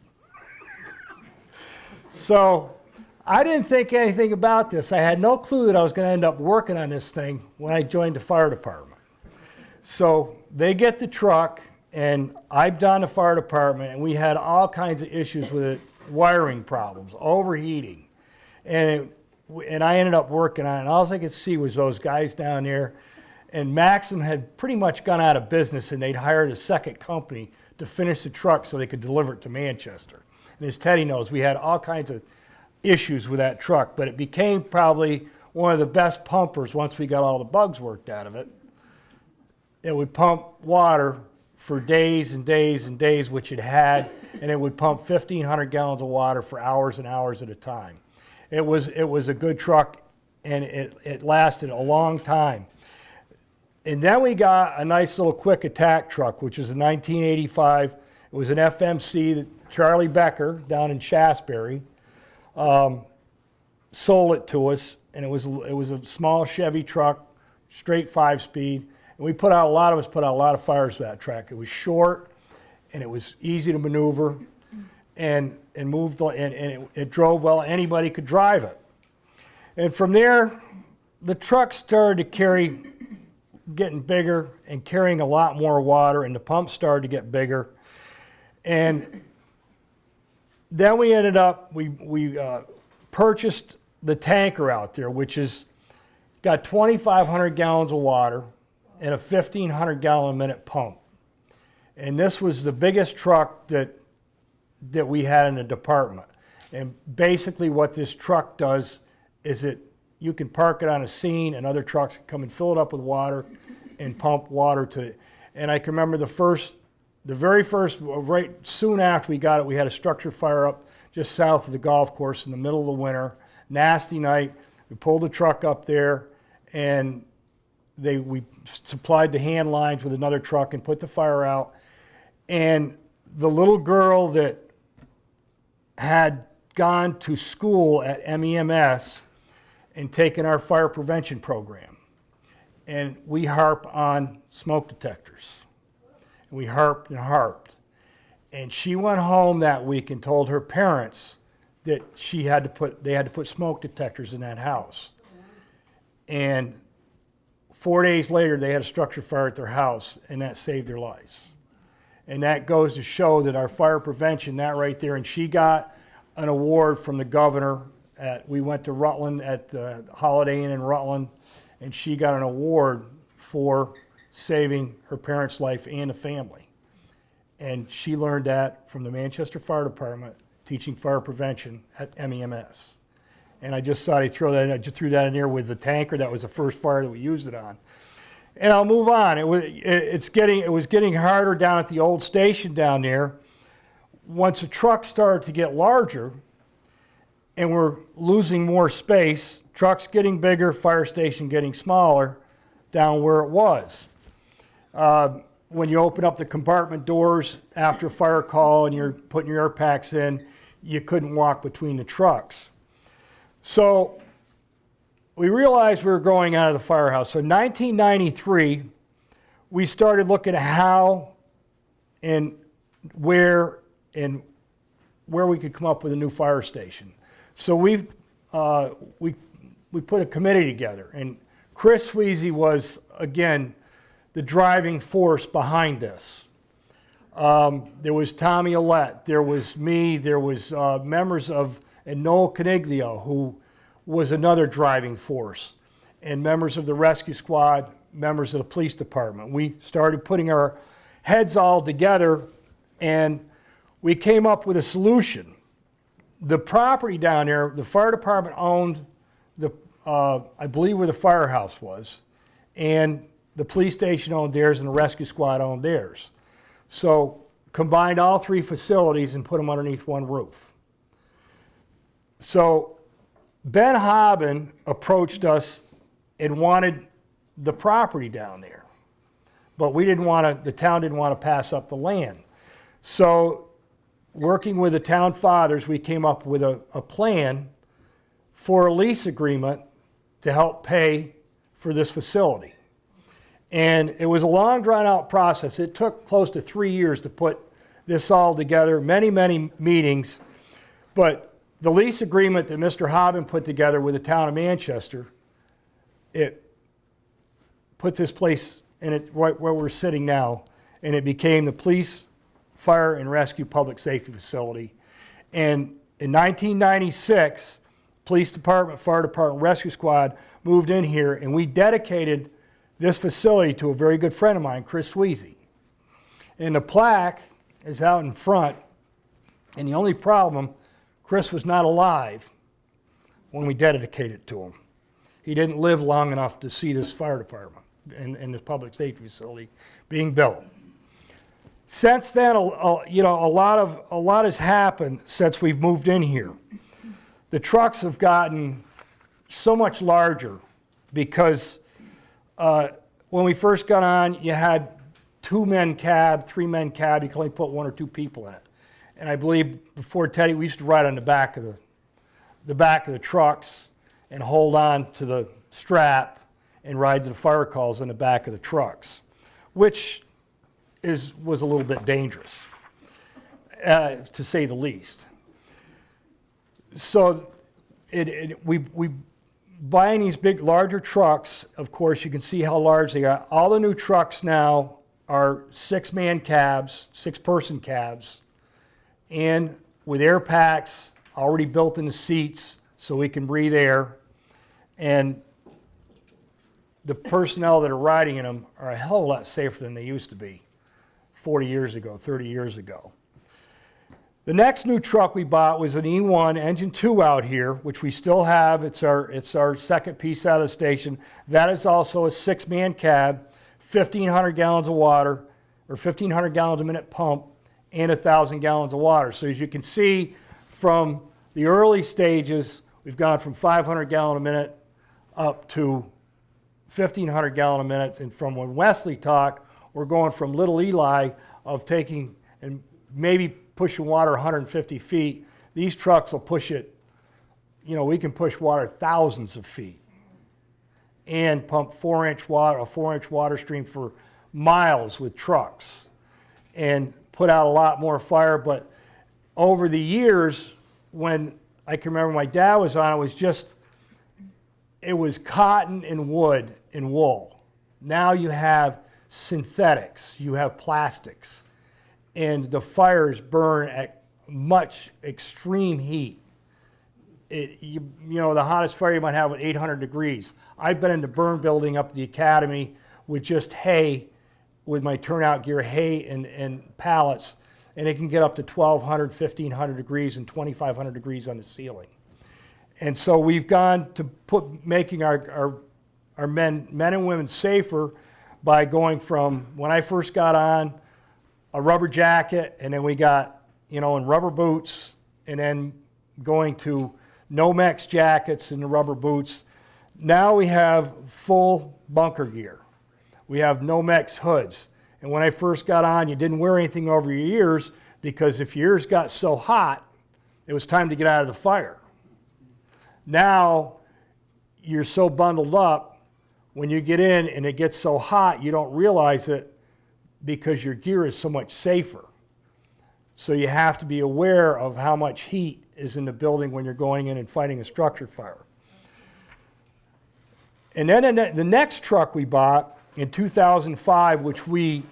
So I didn't think anything about this. I had no clue that I was going to end up working on this thing when I joined the fire department. So they get the truck, and I've done the fire department, and we had all kinds of issues with it, wiring problems, overheating. And I ended up working on it, and all I could see was those guys down there. And Maxim had pretty much gone out of business, and they'd hired a second company to finish the truck so they could deliver it to Manchester. And as Teddy knows, we had all kinds of issues with that truck, but it became probably one of the best pumpers once we got all the bugs worked out of it. It would pump water for days and days and days, which it had, and it would pump 1,500 gallons of water for hours and hours at a time. It was a good truck, and it lasted a long time. And then we got a nice little quick attack truck, which was a 1985. It was an FMC that Charlie Becker down in Shasberry sold it to us, and it was a small Chevy truck, straight 5-speed. And we put out a lot of fires with that truck. It was short, and it was easy to maneuver, and moved, and it drove well. Anybody could drive it. And from there, the truck started to getting bigger and carrying a lot more water, and the pumps started to get bigger. And then we ended up, we purchased the tanker out there, which is got 2,500 gallons of water and a 1,500 gallon a minute pump. And this was the biggest truck that we had in the department. And basically what this truck does is you can park it on a scene, and other trucks can come and fill it up with water and pump water to it. And I can remember the very first, right soon after we got it, we had a structure fire up just south of the golf course in the middle of the winter. Nasty night. We pulled the truck up there, and we supplied the hand lines with another truck and put the fire out. And the little girl that had gone to school at MEMS and taken our fire prevention program, and we harp on smoke detectors. And we harped and harped. And she went home that week and told her parents that they had to put smoke detectors in that house. And 4 days later, they had a structure fire at their house, and that saved their lives. And that goes to show that our fire prevention, that right there, and she got an award from the governor. We went to Rutland at the Holiday Inn in Rutland, and she got an award for saving her parents' life and the family. And she learned that from the Manchester Fire Department, teaching fire prevention at MEMS. And I just thought I'd throw that in. I just threw that in there with the tanker. That was the first fire that we used it on. And I'll move on. It was getting harder down at the old station down there. Once the truck started to get larger, and we're losing more space, trucks getting bigger, fire station getting smaller down where it was. When you open up the compartment doors after a fire call and you're putting your air packs in, you couldn't walk between the trucks. So we realized we were growing out of the firehouse. So in 1993, we started looking at how and where we could come up with a new fire station. So we put a committee together, and Chris Sweezy was, again, the driving force behind this. There was Tommy Allette, there was me, there was members of, and Noel Caniglio, who was another driving force, and members of the rescue squad, members of the police department. We started putting our heads all together, and we came up with a solution. The property down there, the fire department owned the, I believe where the firehouse was, and the police station owned theirs and the rescue squad owned theirs. So combined all three facilities and put them underneath one roof. So Ben Hobbin approached us and wanted the property down there, but we didn't want to, the town didn't want to pass up the land. So working with the town fathers, we came up with a plan for a lease agreement to help pay for this facility. And it was a long, drawn-out process. It took close to 3 years to put this all together, many, many meetings. But the lease agreement that Mr. Hobbin put together with the town of Manchester, it put this place in it right where we're sitting now, and it became the police, fire, and rescue public safety facility. And in 1996, police department, fire department, rescue squad moved in here, and we dedicated this facility to a very good friend of mine, Chris Sweezy. And the plaque is out in front, and the only problem, Chris was not alive when we dedicated it to him. He didn't live long enough to see this fire department and this public safety facility being built. Since then, you know, a lot has happened since we've moved in here. The trucks have gotten so much larger because when we first got on, you had 2-man cab, 3-man cab. You could only put 1 or 2 people in it. And I believe before Teddy, we used to ride on the back of the trucks and hold on to the strap and ride to the fire calls in the back of the trucks, which was a little bit dangerous, to say the least. So we buying these big, larger trucks, of course, you can see how large they are. All the new trucks now are 6-man cabs, 6-person cabs, and with air packs already built in the seats so we can breathe air. And the personnel that are riding in them are a hell of a lot safer than they used to be 40 years ago, 30 years ago. The next new truck we bought was an E1 engine 2 out here, which we still have. It's our second piece out of the station. That is also a 6-man cab, 1,500 gallons of water, or 1,500 gallons a minute pump, and 1,000 gallons of water. So as you can see from the early stages, we've gone from 500 gallon a minute up to 1,500 gallon a minute. And from when Wesley talked, we're going from Little Eli of taking and maybe pushing water 150 feet. These trucks will push it, you know, we can push water thousands of feet and pump a 4-inch water stream for miles with trucks and put out a lot more fire. But over the years, when I can remember my dad was on, it was cotton and wood and wool. Now you have synthetics, you have plastics, and the fires burn at much extreme heat. You know, the hottest fire you might have at 800 degrees. I've been in the burn building up at the academy with just hay, with my turnout gear, hay and pallets, and it can get up to 1,200, 1,500 degrees and 2,500 degrees on the ceiling. And so we've gone to making our men and women safer by going from, when I first got on, a rubber jacket, and then we got, you know, in rubber boots, and then going to Nomex jackets and the rubber boots. Now we have full bunker gear. We have Nomex hoods. And when I first got on, you didn't wear anything over your ears because if your ears got so hot, it was time to get out of the fire. Now, you're so bundled up, when you get in and it gets so hot, you don't realize it because your gear is so much safer. So you have to be aware of how much heat is in the building when you're going in and fighting a structure fire. And then the next truck we bought in 2005, which we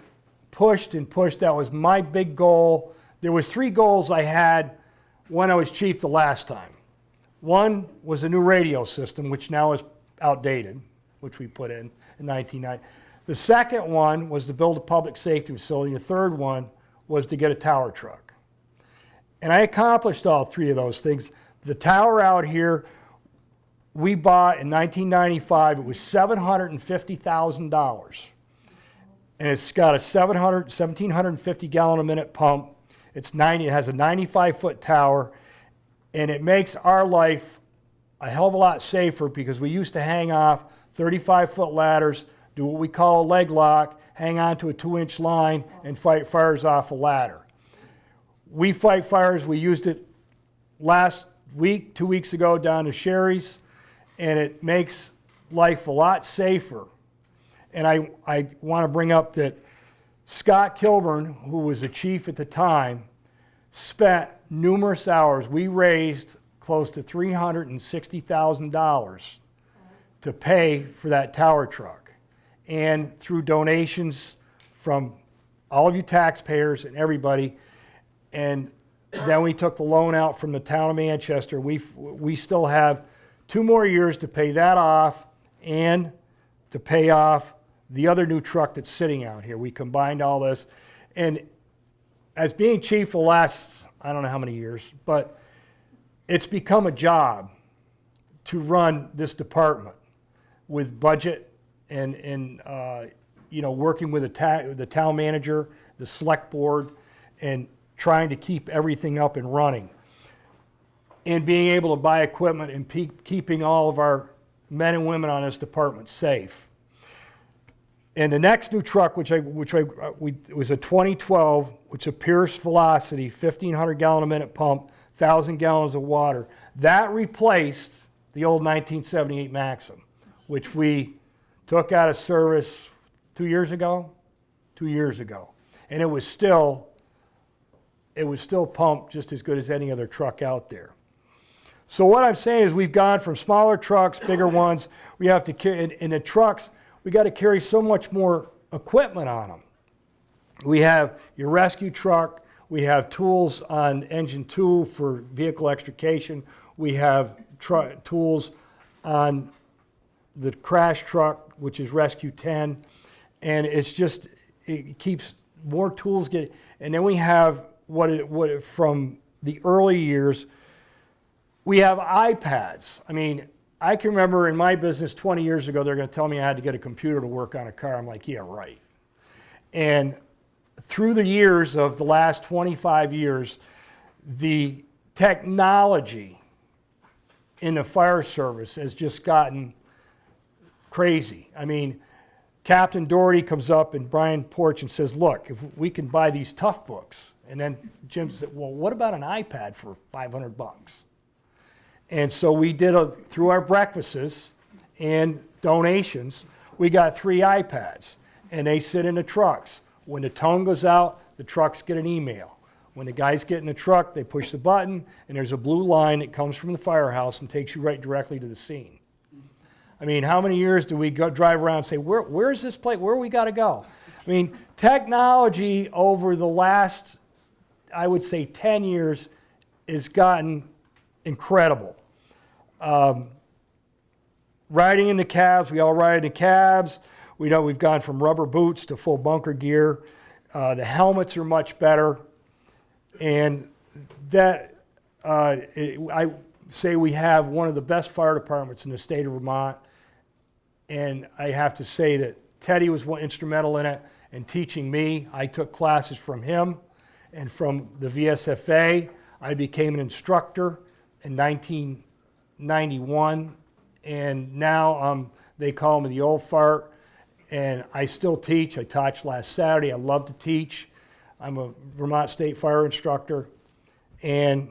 pushed and pushed, that was my big goal. There was 3 goals I had when I was chief the last time. One was a new radio system, which now is outdated, which we put in 1990. The second one was to build a public safety facility. The third one was to get a tower truck. And I accomplished all 3 of those things. The tower out here, we bought in 1995. It was $750,000. And it's got a 1,750 gallon a minute pump. It has a 95-foot tower. And it makes our life a hell of a lot safer because we used to hang off 35-foot ladders, do what we call a leg lock, hang on to a 2-inch line, and fight fires off a ladder. We fight fires. We used it last week, 2 weeks ago, down to Sherry's, and it makes life a lot safer. And I want to bring up that Scott Kilburn, who was the chief at the time, spent numerous hours. We raised close to $360,000 to pay for that tower truck. And through donations from all of you taxpayers and everybody, and then we took the loan out from the town of Manchester. We still have 2 more years to pay that off and to pay off the other new truck that's sitting out here. We combined all this. And as being chief the last, I don't know how many years, but it's become a job to run this department with budget and working with the town manager, the select board, and trying to keep everything up and running. And being able to buy equipment and keeping all of our men and women on this department safe. And the next new truck, it was a 2012, which is a Pierce Velocity, 1,500 gallon a minute pump, 1,000 gallons of water. That replaced the old 1978 Maxim, which we took out of service 2 years ago. 2 years ago. And it was still pumped just as good as any other truck out there. So what I'm saying is we've gone from smaller trucks, bigger ones. We have to carry, in the trucks, we got to carry so much more equipment on them. We have your rescue truck. We have tools on engine 2 for vehicle extrication. We have tools on the crash truck, which is Rescue 10. And it's just, it keeps more tools getting, and then we have from the early years, we have iPads. I mean, I can remember in my business 20 years ago, they're going to tell me I had to get a computer to work on a car. I'm like, yeah, right. And through the years of the last 25 years, the technology in the fire service has just gotten crazy. I mean, Captain Doherty comes up and Brian Porch and says, look, if we can buy these tough books. And then Jim said, well, what about an iPad for $500? And so we did, through our breakfasts and donations, we got 3 iPads. And they sit in the trucks. When the tone goes out, the trucks get an email. When the guys get in the truck, they push the button, and there's a blue line that comes from the firehouse and takes you right directly to the scene. I mean, how many years do we drive around and say, where's this place? Where we got to go? I mean, technology over the last, I would say, 10 years has gotten incredible. Riding in the cabs, we all ride in the cabs. We know we've gone from rubber boots to full bunker gear. The helmets are much better. And that, I say we have one of the best fire departments in the state of Vermont. And I have to say that Teddy was instrumental in it and teaching me. I took classes from him and from the VSFA. I became an instructor in 91, and now they call me the old fart, and I still teach. I taught last Saturday. I love to teach. I'm a Vermont State Fire instructor, and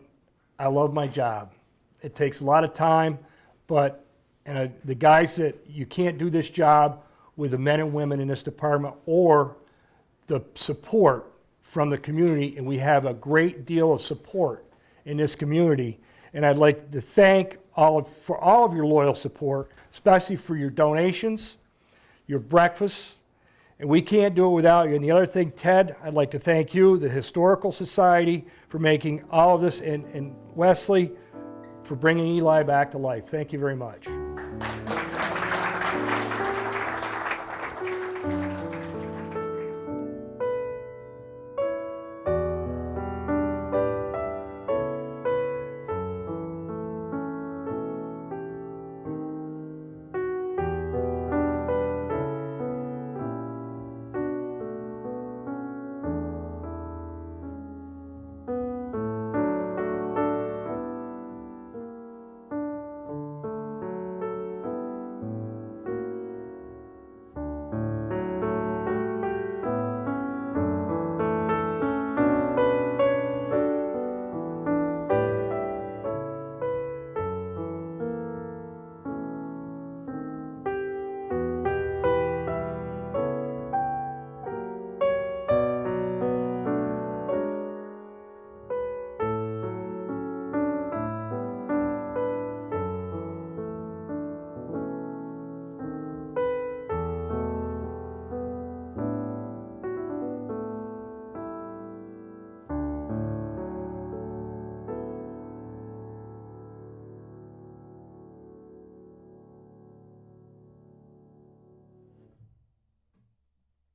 I love my job. It takes a lot of time, but the guys that you can't do this job with the men and women in this department or the support from the community, and we have a great deal of support in this community. And I'd like to thank for all of your loyal support, especially for your donations, your breakfasts, and we can't do it without you. And the other thing, Ted, I'd like to thank you, the Historical Society, for making all of this, and Wesley for bringing Eli back to life. Thank you very much.